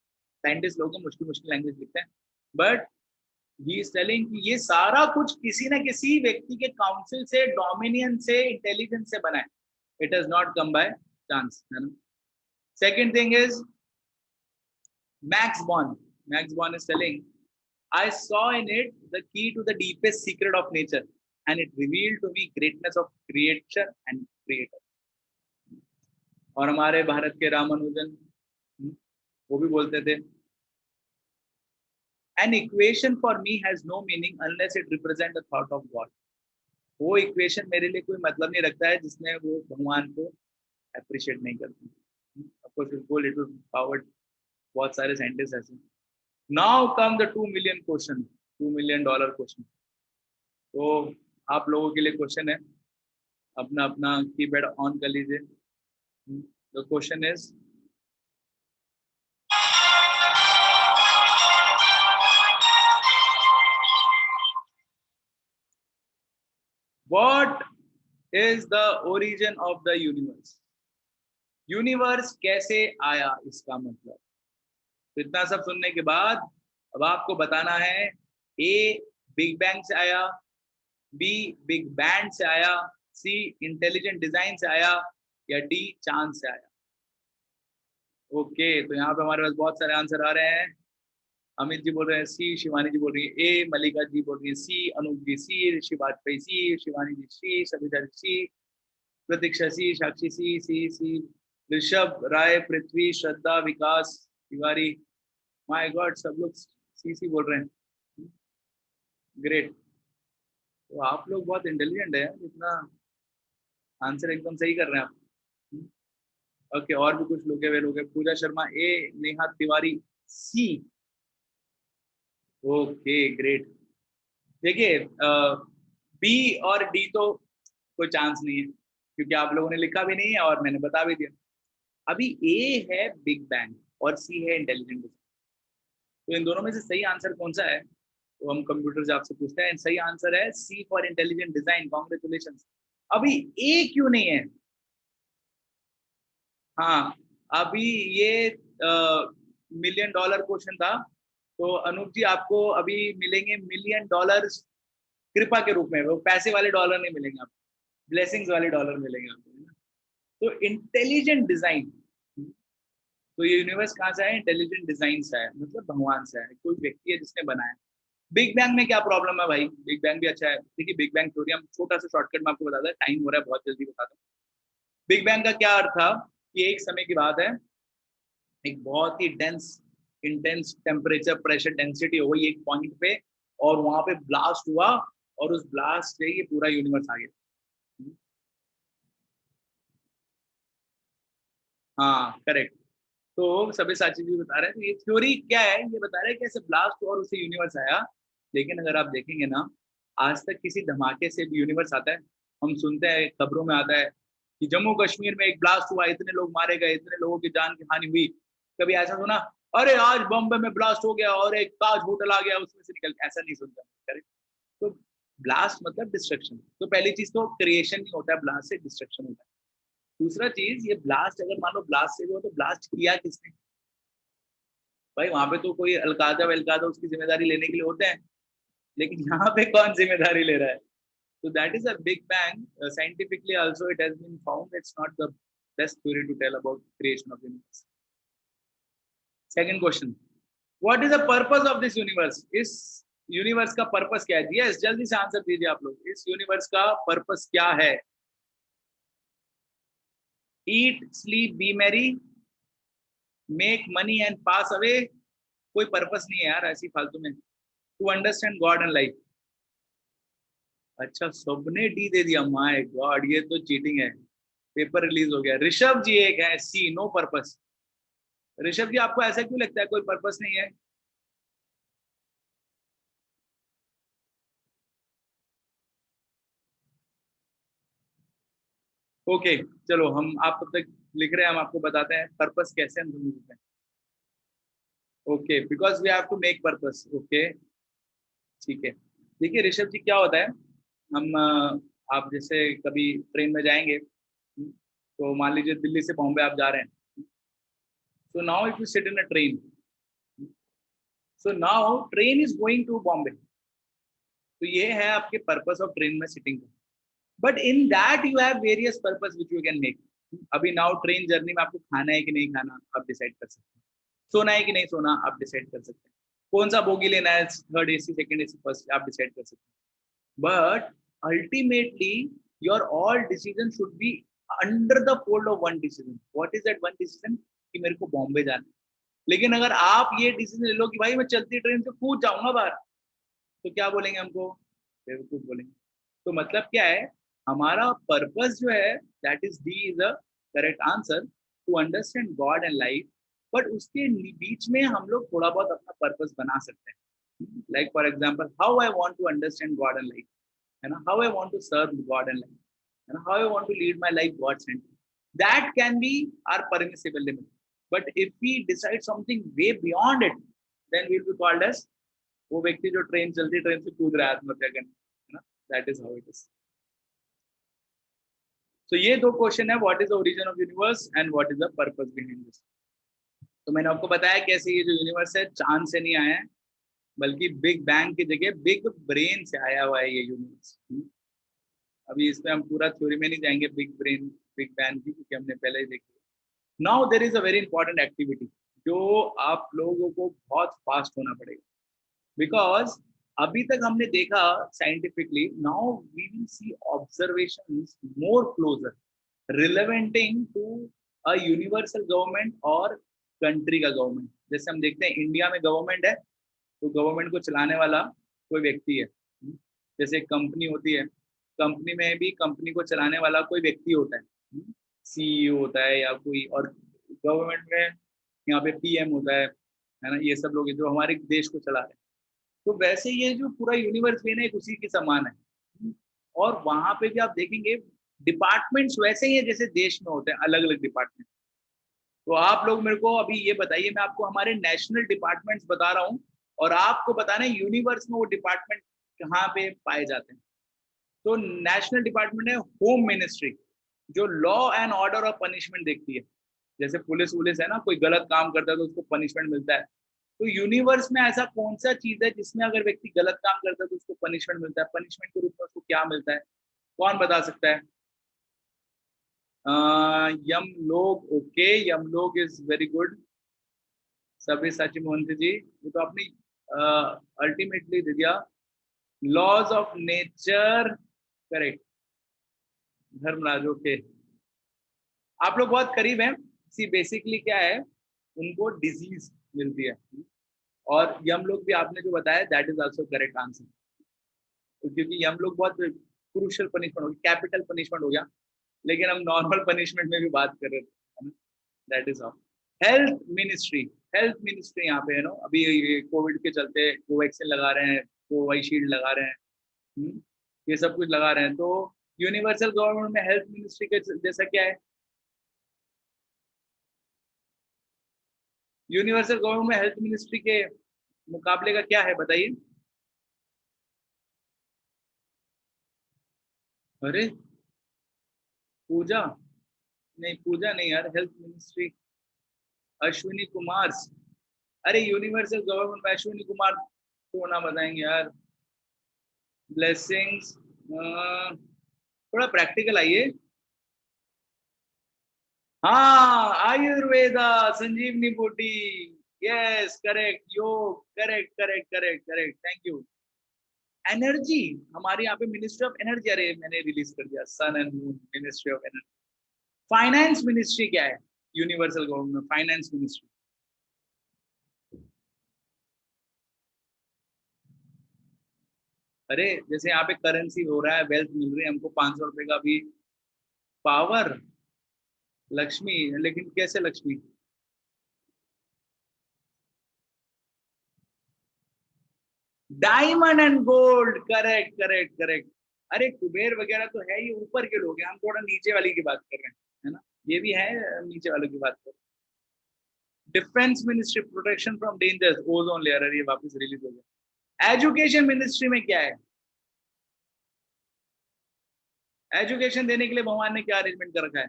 Scientist लोग मुश्किल मुश्किल लैंग्वेज लिखते हैं, बट ही इज टेलिंग कि ये सारा कुछ किसी न किसी व्यक्ति के काउंसिल से, डोमिनियन से, इंटेलिजेंस से बना है। It has not come by chance, है ना? Second thing is Max Born. Max Born is telling, I saw in it the key to the deepest secret of nature, and it revealed to me greatness of creation and creator. और हमारे भारत के रामानुजन, वो भी बोलते थे, An equation for me has no meaning unless it represents the thought of God. वो equation मेरे लिए कोई मतलब नहीं रखता है जिसमें वो भगवान को अप्रिशिएट नहीं करते। ऑफ कोर्स इसको लिटिल पावर्ड, बहुत सारे साइंटिस्ट ऐसे। Now come the 2 million question, $2 million question. तो आप लोगों के लिए क्वेश्चन है, अपना अपना कीपैड ऑन कर लीजिए। The question is, what is the origin of the universe? Universe कैसे आया, इसका मतलब। तो इतना सब सुनने के बाद अब आपको बताना है, ए बिग बैंग से आया, बी बिग बैंड से आया, सी इंटेलिजेंट डिजाइन से आया, या डी चांद से आया। ओके, तो यहाँ पे हमारे पास बहुत सारे आंसर आ रहे हैं। अमित जी बोल रहे हैं सी, शिवानी जी बोल रही है ए, मल्लिका जी बोल रही है सी, अनूप जी सी, ऋषि वाजपेयी सी, शिवानी जी सी, सविता जी सी, प्रतीक्षा सी, साक्षी सी, सी सी, ऋषभ, राय, पृथ्वी, श्रद्धा, विकास तिवारी, माय गॉड सब लोग सी सी बोल रहे हैं। ग्रेट, तो आप लोग बहुत इंटेलिजेंट है, इतना आंसर एकदम सही कर रहे हैं आप। ओके, और भी कुछ लोग हैं, Pooja Sharma A, Neha Tiwari C. Okay great. देखिए, बी और डी तो कोई चांस नहीं है, क्योंकि आप लोगों ने लिखा भी नहीं है और मैंने बता भी दिया। अभी ए है बिग बैंग और सी है इंटेलिजेंट। तो इन दोनों में से सही आंसर कौन सा है, तो हम कंप्यूटर से आपसे पूछते हैं। सही आंसर है सी फॉर इंटेलिजेंट डिजाइन, कॉन्ग्रेचुलेशन। अभी ए क्यों नहीं है? हाँ, अभी ये $1 मिलियन क्वेश्चन था, तो अनूप जी आपको अभी मिलेंगे $1 मिलियन कृपा के रूप में। वो पैसे वाले डॉलर नहीं मिलेंगे आपको, ब्लेसिंग्स वाले डॉलर मिलेंगे आपको, है ना? तो इंटेलिजेंट डिजाइन, तो ये यूनिवर्स कहाँ से है? इंटेलिजेंट डिजाइन से है, मतलब भगवान से है, कोई व्यक्ति है जिसने बनाया। बिग बैंग में क्या प्रॉब्लम है भाई? बिग बैंग भी अच्छा है। देखिए बिग बैंग थ्योरी हम छोटा सा शॉर्टकट में आपको बताता है, टाइम हो रहा है बहुत जल्दी बताता हूँ। बिग बैंग का क्या अर्थ था कि एक समय की बात है, एक बहुत ही dense intense temperature pressure density हो गई एक पॉइंट पे, और वहां पे ब्लास्ट हुआ, और उस ब्लास्ट से ये पूरा यूनिवर्स आ गया। हाँ करेक्ट। तो सब्यसाची जी बता रहे हैं, तो ये थ्योरी क्या है, ये बता रहे हैं कैसे ब्लास्ट हुआ और उससे यूनिवर्स आया। लेकिन अगर आप देखेंगे ना, आज तक किसी धमाके से भी यूनिवर्स आता है? हम सुनते हैं खबरों में आता है कि जम्मू कश्मीर में एक ब्लास्ट हुआ, इतने लोग मारे गए, इतने लोगों की जान की हानि हुई। कभी ऐसा सुना, अरे आज बॉम्बे में ब्लास्ट हो गया और एक ताज होटल आ गया उसमें से निकल? ऐसा नहीं सुनता। करेक्ट। तो ब्लास्ट मतलब डिस्ट्रक्शन। तो पहली चीज तो क्रिएशन नहीं होता है ब्लास्ट से, डिस्ट्रक्शन होता है। दूसरा चीज, ये ब्लास्ट अगर मान लो ब्लास्ट से भी हो तो ब्लास्ट किया किसने? भाई वहां पे तो कोई अलकायदा वेलकायदा उसकी जिम्मेदारी लेने के लिए होते हैं, लेकिन यहाँ पे कौन जिम्मेदारी ले रहा है? तो that is a big bang. Scientifically also it has been found it's not the best theory to tell about creation of universe. Second question, what is the purpose of this universe? इस universe का purpose क्या है? Yes जल्दी से answer दीजिए आप लोग, इस यूनिवर्स का पर्पस क्या है? Eat sleep be marry, make money and pass away? कोई पर्पस नहीं है यार ऐसी फालतू में। To understand god and life. अच्छा सबने डी दे दिया, माय गॉड ये तो चीटिंग है। पेपर रिलीज हो गया। ऋषभ जी एक है सी, नो पर्पस। ऋषभ जी आपको ऐसा क्यों लगता है कोई पर्पस नहीं है? ओके चलो हम, आप तब तक लिख रहे हैं, हम आपको बताते हैं पर्पस कैसे हम ढूंढते हैं। Okay because we have to make purpose. Okay ठीक है। देखिए ऋषभ जी क्या होता है, हम आप जैसे कभी ट्रेन में जाएंगे, तो मान लीजिए दिल्ली से बॉम्बे आप जा रहे हैं। So now if you sit in a train, so now train is going to Bombay. तो ये है आपके पर्पस ऑफ ट्रेन में सिटिंग का। But in that you have various purpose which you can make. अभी नाउ ट्रेन जर्नी में आपको खाना है कि नहीं खाना आप डिसाइड कर सकते हैं, सोना है कि नहीं सोना आप डिसाइड कर सकते हैं, कौन सा बोगी लेना है, third AC second AC first, आप डिसाइड कर सकते हैं। But ultimately your all decision should be under the fold of one decision. What is that one decision? कि मेरे को बॉम्बे जाना है। लेकिन अगर आप ये डिसीजन ले लो कि भाई मैं चलती ट्रेन से कूद जाऊंगा बाहर, तो क्या बोलेंगे हमको? बेवकूफ बोलेंगे। तो मतलब क्या है, हमारा पर्पस जो है, that is D is a correct answer, to understand god and life. But उसके बीच में हम लोग थोड़ा बहुत अपना पर्पस बना सकते हैं। Like for example, how I want to understand god and life, है ना, how I want to serve god and life, है ना, how I want to lead my life god center. That can be our permissible limit. But if we decide something way beyond it, then will be called as, वो व्यक्ति जो train चलती train से कूद रहा है आत्महत्या करने, है ना। That is how it is. तो ये दो क्वेश्चन है, what is the origin of universe and what is the purpose behind this. तो मैंने आपको बताया कैसे ये जो यूनिवर्स है चांद से नहीं आया है, बल्कि बिग बैंग की जगह बिग ब्रेन से आया हुआ है ये यूनिवर्स। अभी इसमें हम पूरा थ्योरी में नहीं जाएंगे बिग ब्रेन बिग बैंग की, क्योंकि हमने पहले ही देखी। Now there is a very important activity जो आप लोगों को बहुत फास्ट होना पड़ेगा, बिकॉज अभी तक हमने देखा scientifically, now we will see observations more closer relevanting to a universal government और कंट्री का गवर्नमेंट। जैसे हम देखते हैं इंडिया में गवर्नमेंट है, तो गवर्नमेंट को चलाने वाला कोई व्यक्ति है। जैसे एक कंपनी होती है, कंपनी में भी कंपनी को चलाने वाला कोई व्यक्ति होता है, सीईओ होता है या कोई, और गवर्नमेंट में यहाँ पे पीएम होता है ना, ये सब लोग हैं जो हमारे देश को चला रहे हैं। तो वैसे ये जो पूरा यूनिवर्स भी ना एक उसी के समान है। और वहां पे भी आप देखेंगे डिपार्टमेंट्स वैसे ही है जैसे देश में होते हैं, अलग अलग डिपार्टमेंट। तो आप लोग मेरे को अभी ये बताइए, मैं आपको हमारे नेशनल डिपार्टमेंट्स बता रहा हूँ, और आपको बताना है यूनिवर्स में वो डिपार्टमेंट कहाँ पे पाए जाते हैं। तो नेशनल डिपार्टमेंट है होम मिनिस्ट्री, जो लॉ एंड ऑर्डर और पनिशमेंट देखती है। जैसे पुलिस वुलिस है ना, कोई गलत काम करता है तो उसको पनिशमेंट मिलता है। तो यूनिवर्स में ऐसा कौन सा चीज है जिसमें अगर व्यक्ति गलत काम करता है तो उसको पनिशमेंट मिलता है? पनिशमेंट के रूप में उसको क्या मिलता है? कौन बता सकता है? यम लोग। ओके यम लोग इज वेरी गुड। सभी सची मोहंती जी, ये तो अपनी अल्टीमेटली दे दिया laws of nature, correct, Dharmaraj, okay. आप लोग बहुत करीब हैं। सी बेसिकली क्या है, उनको डिजीज मिलती है, और यम लोग भी आपने जो बताया that is also correct answer, क्योंकि यम लोग बहुत क्रूशियल पनिशमेंट हो गया, कैपिटल पनिशमेंट हो गया, लेकिन हम नॉर्मल पनिशमेंट में भी बात कर रहे थे, that is all. Health ministry, health ministry यहाँ पे है ना, अभी कोविड के चलते कोवैक्सीन लगा रहे हैं, कोविशील्ड लगा रहे हैं, ये सब कुछ लगा रहे हैं, तो यूनिवर्सल गवर्नमेंट में हेल्थ मिनिस्ट्री के जैसा क्या है, यूनिवर्सल गवर्नमेंट में हेल्थ मिनिस्ट्री के मुकाबले का क्या है बताइए। अरे पूजा, नहीं पूजा नहीं यार, हेल्थ मिनिस्ट्री अश्विनी कुमार। अरे यूनिवर्सल गवर्नमेंट में अश्विनी कुमार तो ना बताएंगे यार। ब्लेसिंग्स, थोड़ा प्रैक्टिकल आइए। हाँ आयुर्वेदा, संजीवनी बूटी, यस करेक्ट, योग, correct correct correct correct, thank you. Energy, हमारे यहाँ पे मिनिस्ट्री ऑफ एनर्जी, अरे मैंने रिलीज कर दिया, sun and moon, ministry of energy. Finance ministry क्या है यूनिवर्सल गवर्नमेंट में, फाइनेंस मिनिस्ट्री, अरे जैसे यहाँ पे करेंसी हो रहा है, वेल्थ मिल रही है हमको 500 रुपए का भी, पावर, लक्ष्मी, लेकिन कैसे Lakshmi, diamond and gold, correct correct correct. अरे कुबेर वगैरह तो है, ये ऊपर के लोग हैं, हम थोड़ा नीचे वाली की बात कर रहे हैं, है ना, ये भी है नीचे वालों की बात कर रहे हैं। Defence ministry, protection from dangers, ozone layer, ये वापस रिलीज हो गया। एजुकेशन मिनिस्ट्री में क्या है, एजुकेशन देने के लिए भगवान ने क्या अरेंजमेंट कर रखा है,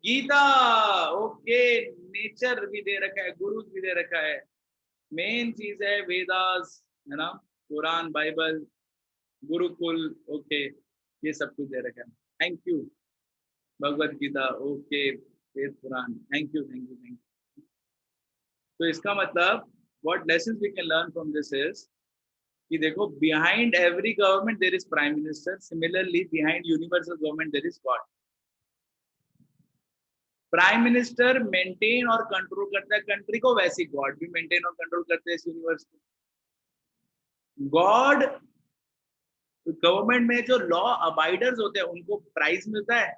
गीता, ओके, नेचर भी दे रखा है, गुरु भी दे रखा है, मेन चीज है वेदास, है ना, कुरान, बाइबल, गुरुकुल, ओके, ये सब कुछ दे रखा है, thank you. Bhagavad Gita, okay, Veda Purana, thank you thank you thank you. तो इसका मतलब what lessons we can learn from this is कि देखो, behind every government there is prime minister, similarly behind universal government there is god. Prime minister maintain और control करता है country को, वैसे गॉड भी मेंटेन और कंट्रोल करते हैं इस यूनिवर्स को। गॉड, गवर्नमेंट में जो लॉ अबाइडर्स होते हैं उनको प्राइज मिलता है,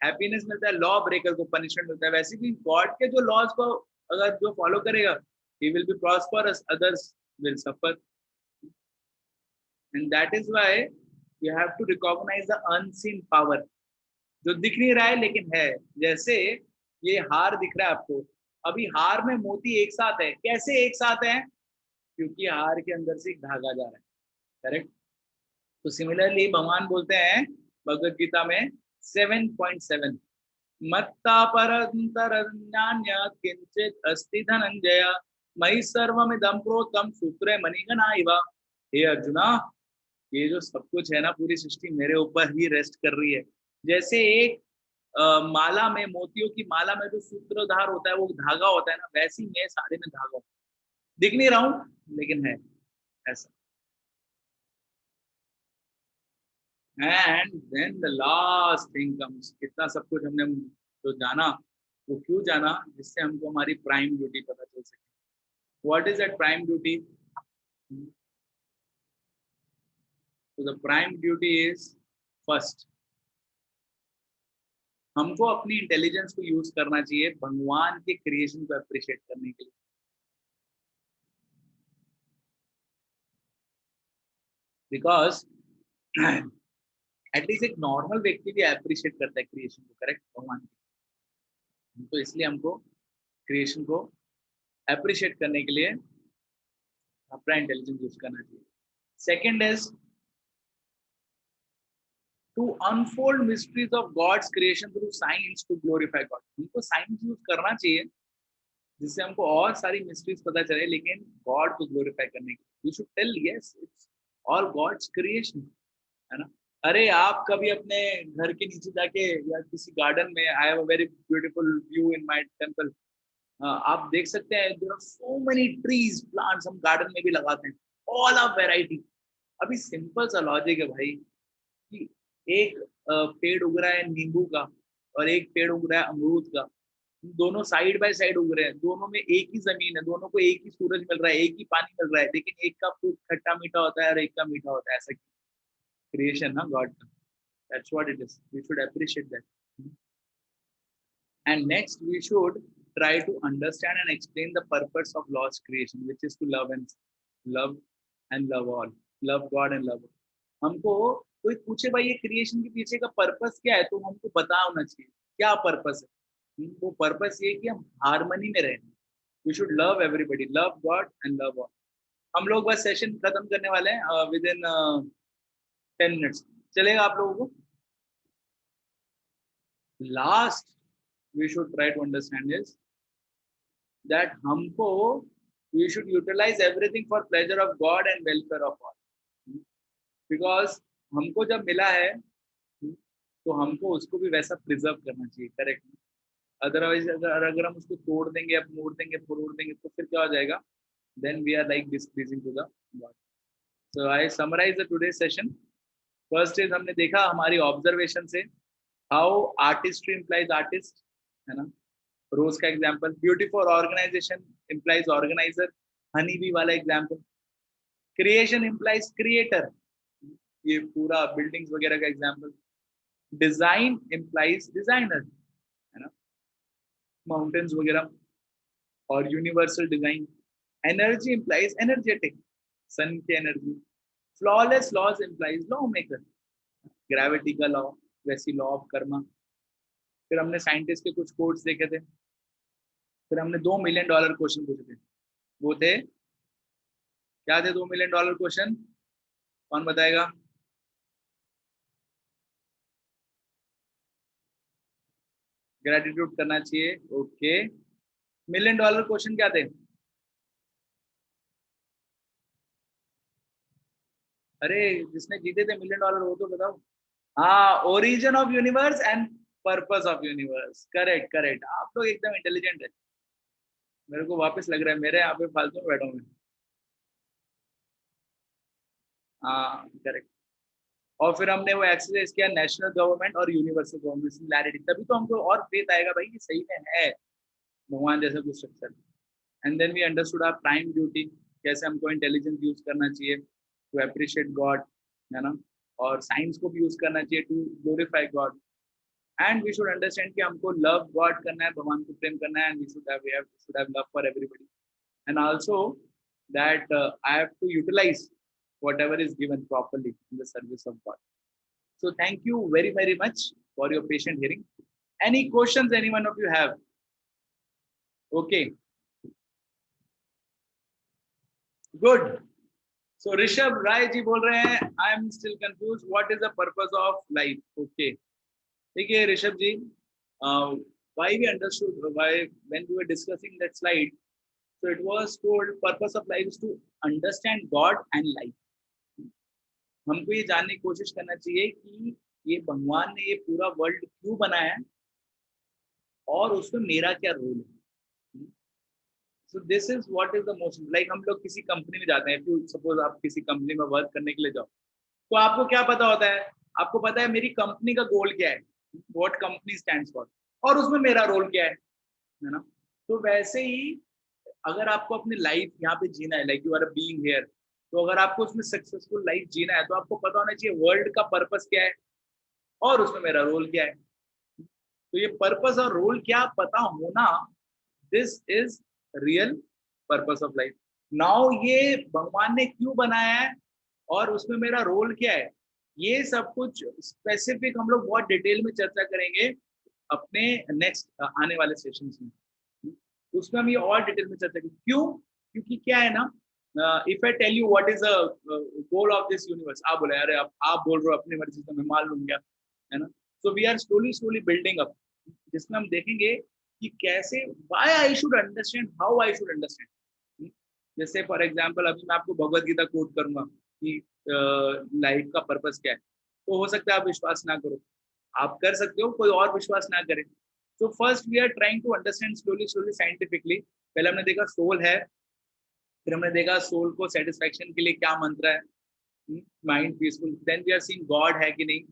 हैप्पीनेस मिलता है, लॉ ब्रेकर को पनिशमेंट मिलता है, वैसे भी गॉड के जो लॉज को अगर जो फॉलो करेगा he will be prosperous, others will suffer, and that is why you have to recognize the unseen power, जो दिख नहीं रहा है लेकिन है। जैसे ये हार दिख रहा है आपको, अभी हार में मोती एक साथ है, कैसे एक साथ है, क्योंकि हार के अंदर से एक धागा जा रहा है, करेक्ट। तो सिमिलरली भगवान बोलते हैं भगवत गीता में 7.7, मत्ता परन्तरन्यान्य किंचित अस्ति धनंजय, मयि सर्वमिदं प्रोतं सूत्रे मणिगणा इव। हे अर्जुना, ये जो सब कुछ है ना, पूरी सृष्टि मेरे ऊपर ही रेस्ट कर रही है। जैसे एक माला में, मोतियों की माला में जो सूत्रधार होता है वो धागा होता है ना, वैसे ही मैं सारे में धागा, दिख नहीं रहा हूं लेकिन है ऐसा। And then the last thing comes, कितना सब कुछ हमने जो जाना, वो क्यों जाना, जिससे हमको हमारी प्राइम ड्यूटी पता चल सके। What is that prime duty? तो the prime duty is first, हमको अपनी इंटेलिजेंस को यूज करना चाहिए भगवान के क्रिएशन को अप्रिशिएट करने के लिए। बिकॉज एटलीस्ट एक नॉर्मल व्यक्ति भी अप्रिशिएट करता है क्रिएशन को, करेक्ट, भगवान की। तो इसलिए हमको क्रिएशन को अप्रिशिएट करने के लिए अपना इंटेलिजेंस यूज करना चाहिए। Second is to unfold mysteries of god's creation through science to glorify god. हमको साइंस यूज करना चाहिए जिससे हमको और सारी मिस्ट्रीज पता चले, लेकिन गॉड को ग्लोरीफाई करने के लिए। You should tell yes it's all god's creation, है ना। अरे आप कभी अपने घर के नीचे जाके या किसी गार्डन में, I have a very beautiful view in my temple, आप देख सकते हैं there are so many trees plants, हम गार्डन में भी लगाते हैं, ऑल ऑफ वैरायटी। अभी सिंपल सा लॉजिक है भाई कि एक पेड़ उग रहा है नींबू का और एक पेड़ उग रहा है अमरूद का, दोनों साइड बाय साइड उग रहे हैं, दोनों में एक ही जमीन है, दोनों को एक ही सूरज मिल रहा है, एक ही पानी मिल रहा है, लेकिन एक का फ्रूट खट्टा मीठा होता है और एक का मीठा होता है। ऐसा क्रिएशन ना गॉड का, that's what it is, we should appreciate that. And next, we should try to understand and explain the purpose of Lord's creation, which is to love and love all, love God and love all. हमको कोई पूछे भाई ये creation के पीछे का purpose क्या है, तो हमको पता होना चाहिए क्या पर्पस है। वो पर्पस ये कि हम हार्मनी में रहें। We should love everybody, love god and love all. हम लोग बस सेशन खत्म करने वाले हैं विद इन 10 मिनट्स, चलेगा आप लोगों को? Last we should try to understand is that हमको we should utilize everything for pleasure of God and welfare of all, because हमको जब मिला है तो हमको उसको भी वैसा प्रिजर्व करना चाहिए, करेक्ट? अदरवाइज अगर हम उसको तोड़ देंगे, अब मोड़ देंगे, फोड़ देंगे, तो फिर क्या हो जाएगा? then we are like displeasing to the God. So I summarize the today's session. First is हमने देखा हमारी ऑब्जर्वेशन से how artistry implies artist, है ना? रोज का example, beautiful organization implies organizer, honey bee वाला एग्जाम्पल, क्रिएशन इम्प्लाइज क्रिएटर, ये पूरा बिल्डिंग्स वगैरह का एग्जाम्पल, डिजाइन इम्प्लाइज डिजाइनर, है ना, माउंटेन्स वगैरह, और universal design, energy implies energetic, sun की energy, flawless laws implies law maker, gravity का लॉ, वैसी लॉ ऑफ कर्मा। फिर हमने साइंटिस्ट के कुछ कोट्स देखे थे, फिर हमने $2 मिलियन क्वेश्चन पूछे थे। वो थे क्या थे $2 मिलियन क्वेश्चन? कौन बताएगा? ग्रेटिट्यूड करना चाहिए, ओके। $1 मिलियन क्वेश्चन क्या थे? अरे जिसने जीते थे $1 मिलियन वो तो बताओ। हाँ, origin of universe and purpose of universe, correct correct. आप लोग एकदम इंटेलिजेंट है, मेरे को वापस लग रहा है मेरे यहाँ पे फालतू में बैठा हूँ मैं। हाँ करेक्ट। और फिर हमने वो एक्सरसाइज किया नेशनल गवर्नमेंट और यूनिवर्सल गवर्नमेंट सिमिलैरिटी, तभी तो हमको और फेथ आएगा भाई कि सही में है भगवान जैसा कुछ structure. And then we understood our prime duty, कैसे हमको इंटेलिजेंस यूज करना चाहिए टू अप्रिशिएट गॉड, है ना, और साइंस को भी यूज करना चाहिए to glorify god. And we should understand कि हमको लव गॉड करना है, भगवान को प्रेम करना है, and we should have love for everybody, and also that I have to utilize whatever is given properly in the service of God. So thank you very, very much for your patient hearing. Any questions any one of you have? Okay. Good. So Rishabh Rai ji बोल रहे हैं, I am still confused. What is the purpose of life? Okay. ठीक है ऋषभ जी, why we understood, why when we were discussing that slide, so it was told purpose of life is to understand God and life. हमको ये जानने की कोशिश करना चाहिए कि ये भगवान ने ये पूरा वर्ल्ड क्यों बनाया है और उसमें मेरा क्या रोल है। सो this is what is the most, like हम लोग किसी कंपनी में जाते हैं, सपोज आप किसी कंपनी में वर्क करने के लिए जाओ, तो आपको क्या पता होता है? आपको पता है मेरी कंपनी का गोल क्या है, व्हाट कंपनी स्टैंड्स फॉर, और उसमें मेरा रोल क्या है ना। तो वैसे ही अगर आपको अपनी लाइफ यहाँ पे जीना है, like you are being here, तो अगर आपको उसमें सक्सेसफुल लाइफ जीना है तो आपको पता होना चाहिए वर्ल्ड का पर्पस क्या है और उसमें मेरा रोल क्या है। तो ये पर्पस और रोल क्या पता होना, this is real purpose of life. Now ये भगवान ने क्यों बनाया है और उसमें मेरा रोल क्या है, ये सब कुछ स्पेसिफिक हम लोग बहुत डिटेल में चर्चा करेंगे अपने नेक्स्ट आने वाले सेशंस में। उसमें हम ये और डिटेल में चर्चा करेंगे। क्यों? क्योंकि क्या है ना, if I tell you what is the goal of this universe, आप बोले अरे आप बोल रहे हो अपनी मर्जी से, मैं मान लूंगा, है ना। So we are slowly building up, जिसमें हम देखेंगे कि कैसे, why I should understand, how I should understand। जैसे फॉर एग्जाम्पल अभी मैं आपको भगवत गीता कोट करूंगा कि लाइफ का पर्पस क्या है, तो हो सकता है आप विश्वास ना करो, आप कर सकते हो कोई और विश्वास ना करे, So first we are trying to understand slowly scientifically. पहले हमने देखा सोल है, फिर हमने देखा सोल को सेटिस्फैक्शन के लिए क्या मंत्र है, mind peaceful, then we are seeing god है कि नहीं.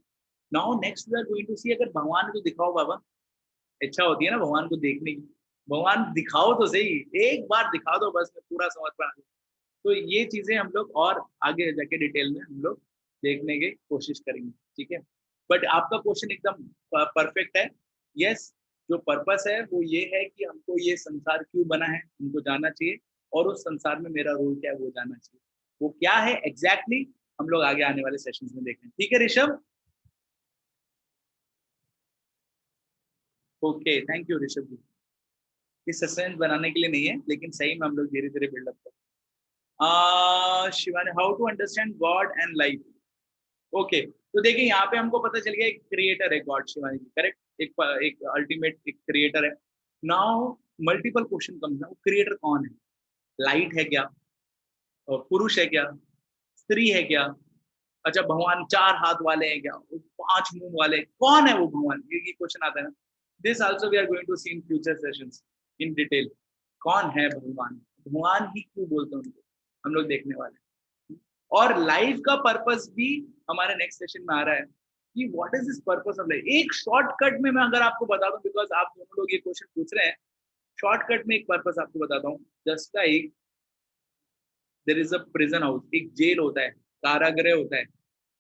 Now next we are going to see अगर भगवान को दिखाओ बाबा, इच्छा होती है ना भगवान को देखने की, भगवान दिखाओ तो सही, एक बार दिखा दो बस, मैं पूरा समझ पा. तो ये चीजें हम लोग और आगे जाके डिटेल में हम लोग देखने की कोशिश करेंगे, ठीक है. बट आपका क्वेश्चन एकदम परफेक्ट है. यस, जो पर्पस है वो ये है कि हमको ये संसार क्यों बना है हमको जानना चाहिए, और उस संसार में मेरा रोल क्या है वो जानना चाहिए. वो क्या है एग्जैक्टली हम लोग आगे आने वाले सेशंस में देखें. ठीक है Rishabh? Okay, thank you Rishabh ji. इस सस्पेंस बनाने के लिए नहीं है, लेकिन सही में हम लोग धीरे धीरे बिल्डअप करें. Shivani, how to understand god and life. Okay, तो देखिए यहाँ पे हमको पता चल गया एक क्रिएटर है गॉड, शिवानी जी करेक्ट, एक अल्टीमेट एक क्रिएटर है. नाउ मल्टीपल क्वेश्चन कम्स ना, वो क्रिएटर कौन है? लाइट है क्या, और पुरुष है क्या, स्त्री है क्या, अच्छा भगवान 4 हाथ वाले हैं क्या, 5 मुंह वाले, कौन है वो भगवान, ये क्वेश्चन आता है ना. This also we are going to see in future sessions in detail. कौन है भगवान, भगवान ही क्यों बोलते हैं उनको, हम लोग देखने वाले हैं. और लाइफ का पर्पस भी हमारे नेक्स्ट सेशन में आ रहा है कि what is this purpose of life. एक शॉर्टकट में मैं अगर आपको बता दूं, बिकॉज आप दोनों लोग ये क्वेश्चन पूछ रहे हैं, शॉर्टकट में एक पर्पस आपको बताता हूँ. Just like there is a prison house, एक जेल होता है, कारागृह होता है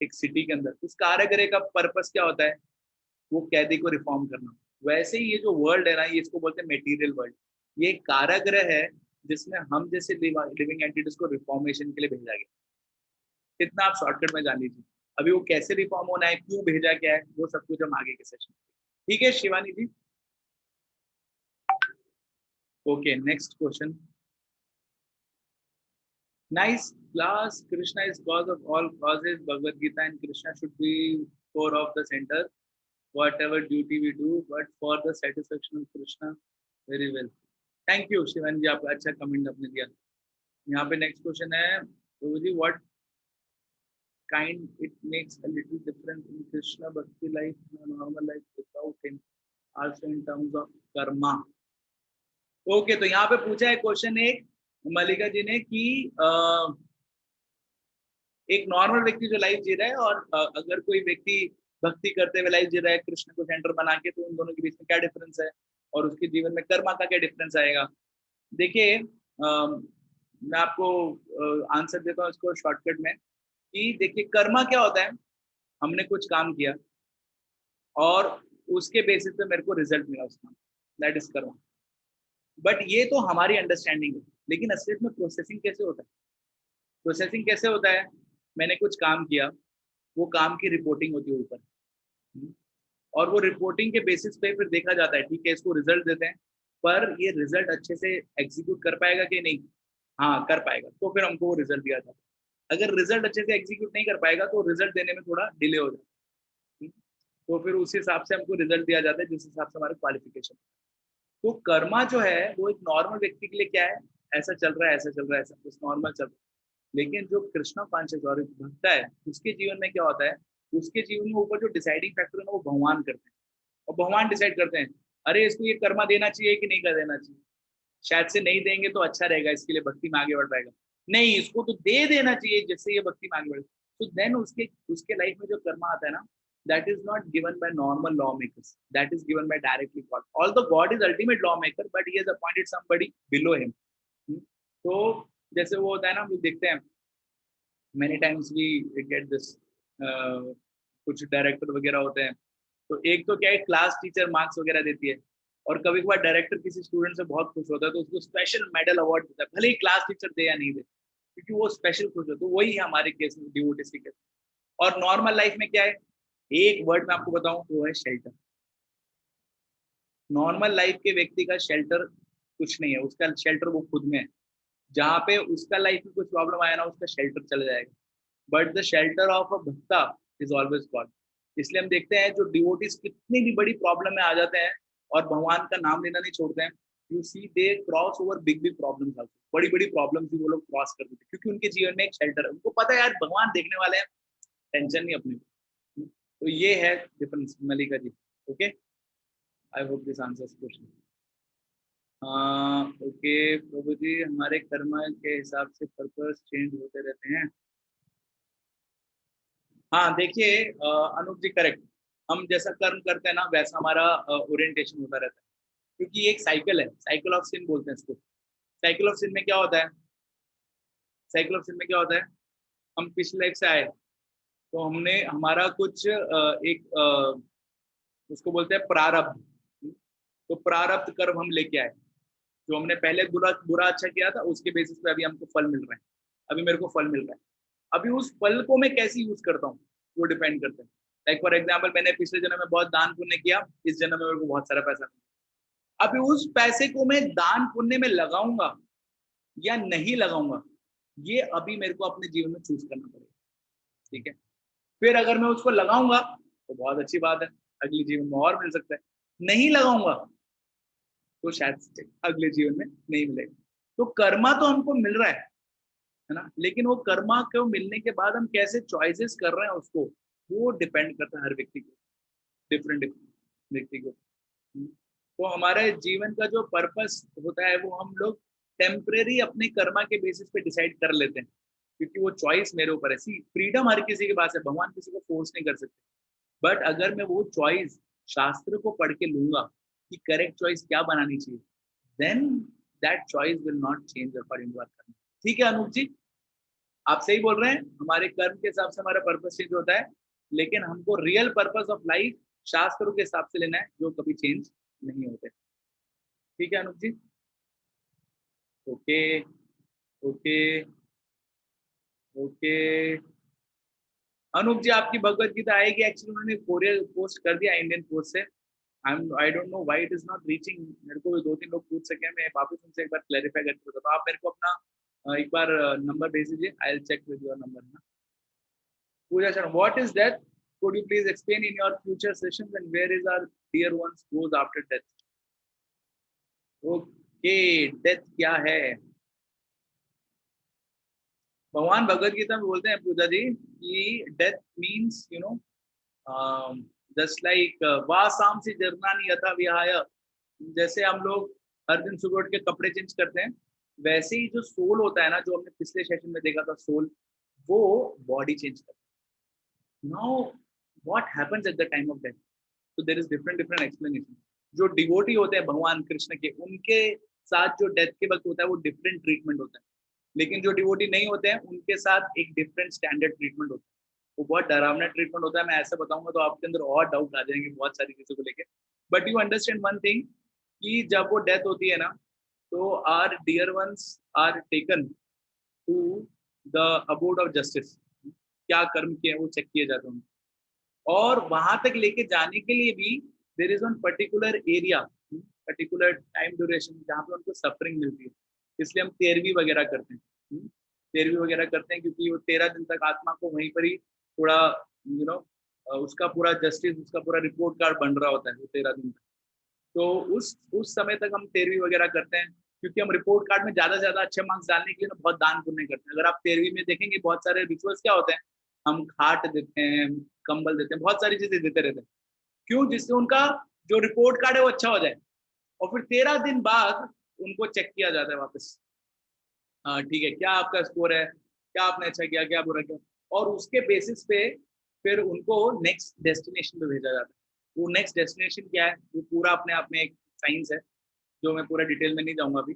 एक सिटी के अंदर. उस कारागृह का पर्पस क्या होता है? वो कैदी को रिफॉर्म करना. वैसे ही ये जो वर्ल्ड है ना, ये इसको बोलते हैं मेटीरियल वर्ल्ड. ये एक कारागृह है जिसमें हम जैसे लिविंग एंटिटीज को रिफॉर्मेशन के लिए भेजा गया. कितना आप शॉर्टकट में जान लीजिए. अभी वो कैसे रिफॉर्म होना है, क्यों भेजा गया है, वो सब कुछ हम आगे के सेशन. ठीक है Shivani ji? Okay, next question. Nice class. Krishna is cause of all causes. Bhagavad Gita and Krishna should be core of the center. Whatever duty we do, but for the satisfaction of Krishna. Very well. Thank you, Shivan ji, आपका अच्छा comment आपने दिया. यहाँ पे next question है, प्रभु जी, what kind it makes a little difference in Krishna bhakti life and normal life without him, also in terms of karma. Okay, तो यहाँ पे पूछा है क्वेश्चन एक मल्लिका जी ने कि एक नॉर्मल व्यक्ति जो लाइफ जी रहा है और अगर कोई व्यक्ति भक्ति करते हुए लाइफ जी रहा है कृष्ण को सेंटर बना के, तो उन दोनों के बीच में क्या डिफरेंस है, और उसके जीवन में कर्मा का क्या डिफरेंस आएगा. देखिए मैं आपको आंसर देता हूँ इसको शॉर्टकट में कि देखिए कर्मा क्या होता है, हमने कुछ काम किया और उसके बेसिस पे मेरे को रिजल्ट मिला उसका, दैट इज कर्मा. बट ये तो हमारी अंडरस्टैंडिंग है, लेकिन असलियत में प्रोसेसिंग कैसे होता है? प्रोसेसिंग कैसे होता है? मैंने कुछ काम किया, वो काम की रिपोर्टिंग होती है ऊपर, और वो रिपोर्टिंग के बेसिस पे फिर देखा जाता है, ठीक है इसको रिजल्ट देते हैं, पर ये रिजल्ट अच्छे से एग्जीक्यूट कर पाएगा कि नहीं, हाँ कर पाएगा, तो फिर हमको वो रिजल्ट दिया जाता है. अगर रिजल्ट अच्छे से एग्जीक्यूट नहीं कर पाएगा तो रिजल्ट देने में थोड़ा डिले हो जाता है, तो फिर उस हिसाब से हमको रिजल्ट दिया जाता है जिस हिसाब से हमारा क्वालिफिकेशन. तो कर्मा जो है वो एक नॉर्मल व्यक्ति के लिए क्या है, ऐसा चल रहा है, ऐसा चल रहा है, ऐसा कुछ नॉर्मल चल रहा है. लेकिन जो कृष्णा कॉन्शियस और भक्त है, उसके जीवन में क्या होता है, उसके जीवन में ऊपर जो डिसाइडिंग फैक्टर है ना वो भगवान करते हैं, और भगवान डिसाइड करते हैं, अरे इसको ये कर्मा देना चाहिए कि नहीं कर देना चाहिए, शायद से नहीं देंगे तो अच्छा रहेगा, इसके लिए भक्ति में आगे बढ़ पाएगा, नहीं इसको तो दे देना चाहिए जिससे ये भक्ति में आगे बढ़े. तो देन उसके लाइफ में जो कर्मा आता है ना, that is not given by normal lawmakers, that is given by directly God. Although God is ultimate lawmaker, but he has appointed somebody below him. तो जैसे वो होता है ना, हम देखते हैं many times we get this कुछ डायरेक्टर वगैरह होते हैं, तो एक तो क्या है, क्लास टीचर मार्क्स वगैरह देती है, और कभी कभार डायरेक्टर किसी स्टूडेंट से बहुत खुश होता है तो उसको स्पेशल मेडल अवार्ड देता है, भले ही क्लास टीचर दे या नहीं दे, क्योंकि वो स्पेशल खुश होता है. तो वही है हमारे केस में, डिवोटीज के केस. और नॉर्मल लाइफ में क्या है, एक वर्ड में आपको बताऊं, वो है शेल्टर. नॉर्मल लाइफ के व्यक्ति का शेल्टर कुछ नहीं है, उसका शेल्टर वो खुद में है. जहाँ पे उसका लाइफ में कुछ प्रॉब्लम आया ना, उसका शेल्टर चला जाएगा. But the shelter of a भक्ता इज ऑलवेज गॉड. इसलिए हम देखते हैं जो डिवोटीज कितनी भी बड़ी प्रॉब्लम में आ जाते हैं और भगवान का नाम लेना नहीं छोड़ते हैं, you see they cross over big problems. Also बड़ी बड़ी प्रॉब्लम्स भी वो लोग क्रॉस कर देते हैं, क्योंकि उनके जीवन में एक शेल्टर है, उनको पता है यार भगवान देखने वाले हैं, टेंशन नहीं अपने. तो ये है difference Mallika ji. Okay, I hope this answers question. Okay Prabhu ji, हमारे कर्म के हिसाब से पर्पस चेंज होते रहते हैं। हाँ देखिए अनूप जी, करेक्ट। हम जैसा कर्म करते हैं ना वैसा हमारा ओरिएंटेशन होता रहता है, क्योंकि ये एक साइकिल है, साइकिल ऑफ सिन बोलते हैं इसको। साइकिल ऑफ सिन में क्या होता है, साइकिल ऑफ सिन में क्या होता है, हम पिछले लाइफ से आए, तो हमने हमारा कुछ एक उसको बोलते हैं प्रारब्ध। तो प्रारब्ध कर्म हम लेके आए, जो हमने पहले बुरा बुरा अच्छा किया था उसके बेसिस पे अभी हमको फल मिल रहा है, अभी मेरे को फल मिल रहा है। अभी उस फल को मैं कैसे यूज करता हूँ वो डिपेंड करता है। लाइक फॉर एग्जाम्पल, मैंने पिछले जन्म में बहुत दान पुण्य किया, इस जन्म में मेरे को बहुत सारा पैसा मिला। अभी उस पैसे को मैं दान पुण्य में लगाऊंगा या नहीं लगाऊंगा, ये अभी मेरे को अपने जीवन में चूज करना पड़ेगा। ठीक है, फिर अगर मैं उसको लगाऊंगा तो बहुत अच्छी बात है, अगले जीवन में और मिल सकता है। नहीं लगाऊंगा तो शायद अगले जीवन में नहीं मिलेगा। तो कर्मा तो हमको मिल रहा है ना, लेकिन वो कर्मा को मिलने के बाद हम कैसे चॉइसेस कर रहे हैं उसको, वो डिपेंड करता है हर व्यक्ति को, डिफरेंट डिफरेंट व्यक्ति को। तो हमारे जीवन का जो पर्पस होता है वो हम लोग टेम्परेरी अपने कर्मा के बेसिस पे डिसाइड कर लेते हैं, क्योंकि वो चॉइस मेरे ऊपर है। सी, फ्रीडम हर किसी के पास है, भगवान किसी को फोर्स नहीं कर सकते। बट अगर मैं वो चॉइस शास्त्र को पढ़ के लूंगा कि करेक्ट चॉइस क्या बनानी चाहिए, then that choice will not change according to our karma. ठीक है अनूप जी, आप सही बोल रहे हैं, हमारे कर्म के हिसाब से हमारा पर्पस चेंज होता है, लेकिन हमको रियल पर्पस ऑफ लाइफ शास्त्रों के हिसाब से लेना है, जो कभी चेंज नहीं होते। ठीक है अनूप जी, ओके ओके ओके। अनूप जी, आपकी भगवत गीता आएगी, एक्चुअली उन्होंने कोरियर पोस्ट कर दिया इंडियन पोस्ट से। I don't know why it is not reaching. मेरे को दो तीन लोग पूछ सके, मैं वापस उनसे एक बार क्लैरिफाई करके बताता हूँ। आप मेरे को अपना एक बार नंबर भेज दीजिए, I will check with your number ना। Pooja Sharma, what is death? could you please explain in your future sessions, and where is our dear ones goes after death? Okay, death क्या है? भगवान भगवत गीता में बोलते हैं पूजा जी कि death means you know just like वासाम से जरनानी यथा विहाय। जैसे हम लोग हर दिन सुबह उठ के कपड़े चेंज करते हैं, वैसे ही जो सोल होता है ना, जो हमने पिछले सेशन में देखा था सोल, वो बॉडी चेंज करता है। Now what happens at the time of death? तो there is different different explanation. जो डिवोटी होते हैं भगवान कृष्ण के, उनके साथ जो डेथ के वक्त होता है वो डिफरेंट ट्रीटमेंट होता है, लेकिन जो डिवोटी नहीं होते हैं उनके साथ एक डिफरेंट स्टैंडर्ड ट्रीटमेंट होता है। वो बहुत डरावना ट्रीटमेंट होता है। मैं ऐसा बताऊंगा तो आपके अंदर और डाउट आ जाएंगे बहुत सारी चीजों को लेकर। But you understand one thing, कि जब वो डेथ होती है ना, तो our dear ones are taken to the abode of justice. क्या कर्म किए वो चेक किए जाते हैं, और वहां तक लेके जाने के लिए भी there is one particular area, particular time duration जहाँ पे उनको सफरिंग मिलती है। इसलिए हम तेरहवीं वगैरह करते हैं, तेरहवीं वगैरह करते हैं, क्योंकि वो 13 दिन तक आत्मा को वहीं पर ही थोड़ा यू नो उसका पूरा जस्टिस, उसका पूरा रिपोर्ट कार्ड बन रहा होता है वो 13 दिन तक। तो उस समय तक हम तेरहवीं वगैरह करते हैं, क्योंकि हम रिपोर्ट कार्ड में ज्यादा से ज्यादा अच्छे मार्क्स डालने के लिए ना बहुत दान पुण्य करते हैं। अगर आप तेरहवीं में देखेंगे बहुत सारे रिचुअल्स क्या होते हैं, हम खाट देते हैं, कंबल देते हैं, बहुत सारी चीजें देते रहते हैं। क्यों? जिससे उनका जो रिपोर्ट कार्ड है वो अच्छा हो जाए, और फिर 13 दिन बाद उनको चेक किया जाता है वापस। हाँ ठीक है, क्या आपका स्कोर है, क्या आपने अच्छा किया, क्या बुरा किया, और उसके बेसिस पे फिर उनको नेक्स्ट डेस्टिनेशन पे भेजा जाता है। वो नेक्स्ट डेस्टिनेशन क्या है वो पूरा अपने आप में एक साइंस है, जो मैं पूरा डिटेल में नहीं जाऊंगा अभी।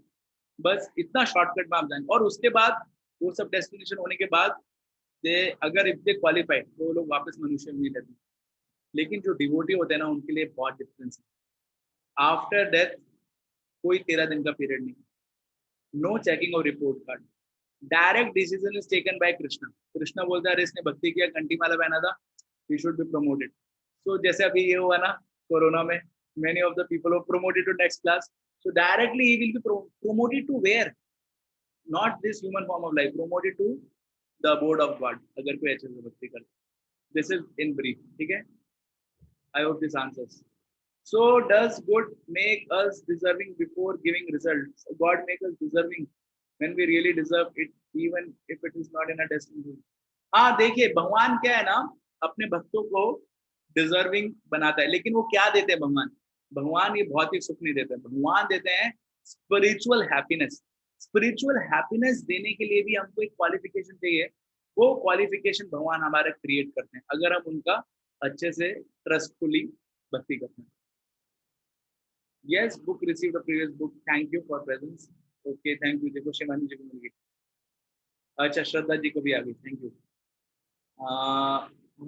बस इतना शॉर्टकट में आप जाएंगे, और उसके बाद वो सब डेस्टिनेशन होने के बाद दे, अगर इफ दे क्वालिफाई तो वो लोग वापस मनुष्य में रहते हैं। लेकिन जो डिवोटी होते हैं ना, उनके लिए बहुत डिफरेंस है। आफ्टर डेथ कोई 13 दिन का पीरियड नहीं, no checking of report card, direct decision is taken by Krishna. Krishna बोलता है अरे इसने भक्ति किया, कंठी माला पहना था, he should be promoted. So जैसे अभी ये हुआ ना कोरोना में, many of the people were promoted to next class, so directly he will be promoted to where, not this human form of life, promoted to the board of god, अगर कोई अच्छे से भक्ति करता। दिस इज इन ब्रीफ, ठीक है। आई hope this answers. So does good make us deserving before giving results? God make us deserving when we really deserve it, even if it is not in a destiny. हाँ देखिए, भगवान क्या है ना, अपने भक्तों को डिजर्विंग बनाता है, लेकिन वो क्या देते हैं भगवान? भगवान ये भौतिक सुख नहीं देते, भगवान देते हैं स्पिरिचुअल हैप्पीनेस। स्पिरिचुअल हैप्पीनेस देने के लिए भी हमको एक क्वालिफिकेशन चाहिए, वो क्वालिफिकेशन भगवान हमारा क्रिएट करते हैं अगर हम उनका अच्छे से ट्रस्टफुली भक्ति करते हैं। Yes, book receive the previous book, thank you for presence. Okay, thank you. देखो शिवानी जी को मिल गई। अच्छा, श्रद्धा जी को भी आ गई, thank you.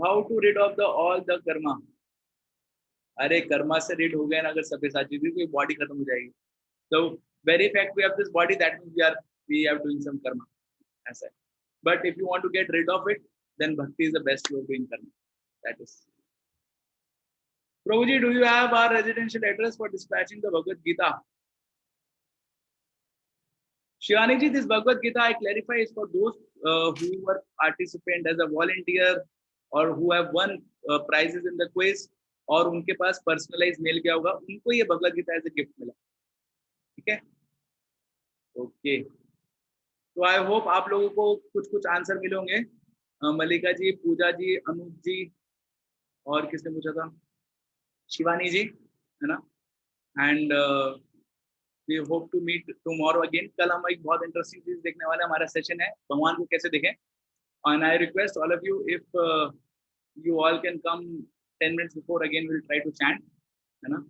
How to rid of the all the karma. अरे कर्मा से रीड हो गए ना अगर सब्यसाची जी, तो बॉडी खत्म हो जाएगी। So very fact we have this body, that means we are doing some karma. As I. But if you want to get rid of it, then bhakti is the best way of doing karma. That is. Prabhuji, do you have our residential address for dispatching the Bhagavad Gita? Shivani ji, this Bhagavad Gita, I clarify, is for those who were participant as a volunteer or who have won prizes in the quiz और उनके पास personalized mail गया होगा, उनको ये Bhagavad Gita as a gift मिला। ठीक है? Okay, तो आई होप आप लोगों को कुछ आंसर मिले होंगे। मल्लिका जी, पूजा जी, अनूप जी, और किसने पूछा था? शिवानी जी, है ना? And we hope to meet tomorrow again. कल हम एक बहुत इंटरेस्टिंग चीज देखने वाले, हमारा सेशन है भगवान को कैसे देखें। And I request all of you, if you all can come 10 minutes before, again will try to chant, है ना?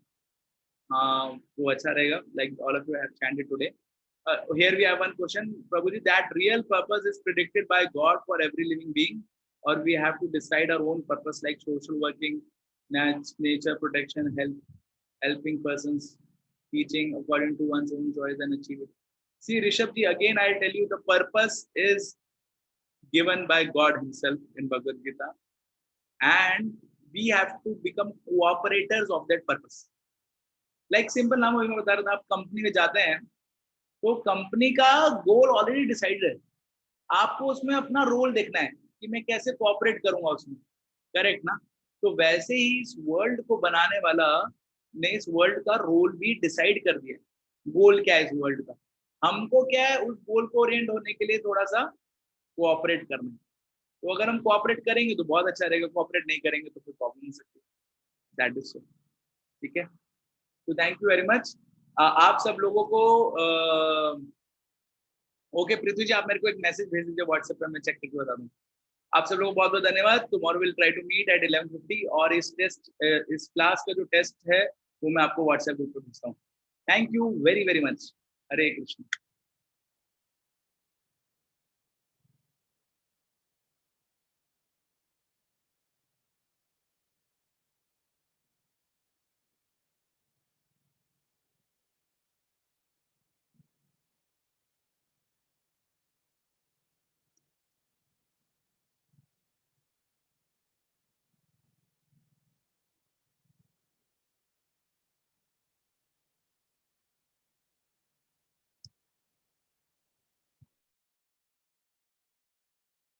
वो अच्छा रहेगा, like all of you have chanted today. Here we have one question, Prabhuji, that real purpose is predicted by God for every living being, or we have to decide our own purpose like social working, nature protection, helping persons, teaching according to one's own choice and achieve it. See, Rishabh ji, again I'll tell you, the purpose is given by God himself in Bhagavad Gita, and we have to become cooperators of that purpose. Like simple नाम मैं बता रहा था, आप company में जाते हैं तो कंपनी का गोल ऑलरेडी डिसाइडेड है, आपको उसमें अपना रोल देखना है कि मैं कैसे कोऑपरेट करूंगा उसमें, करेक्ट ना? तो वैसे ही इस वर्ल्ड को बनाने वाला ने इस वर्ल्ड का रोल भी डिसाइड कर दिया। गोल क्या है इस वर्ल्ड का, हमको क्या है उस गोल को ओरिएंट होने के लिए थोड़ा सा कोऑपरेट करना है। तो अगर हम कोऑपरेट करेंगे तो बहुत अच्छा रहेगा, कोऑपरेट नहीं करेंगे तो फिर प्रॉब्लम हो सकती है। दैट इज सो, ठीक है? तो थैंक यू वेरी मच। आप सब लोगों को ओके, पृथ्वी जी आप मेरे को एक मैसेज भेज दीजिए व्हाट्सएप पे, मैं चेक करके बता दूँ। आप सब लोगों को बहुत बहुत धन्यवाद। Tomorrow will try to meet at 11:50 और इस क्लास का जो टेस्ट है वो मैं आपको व्हाट्सएप ग्रुप पे भेजता हूँ। Thank you very very much. Hare Krishna.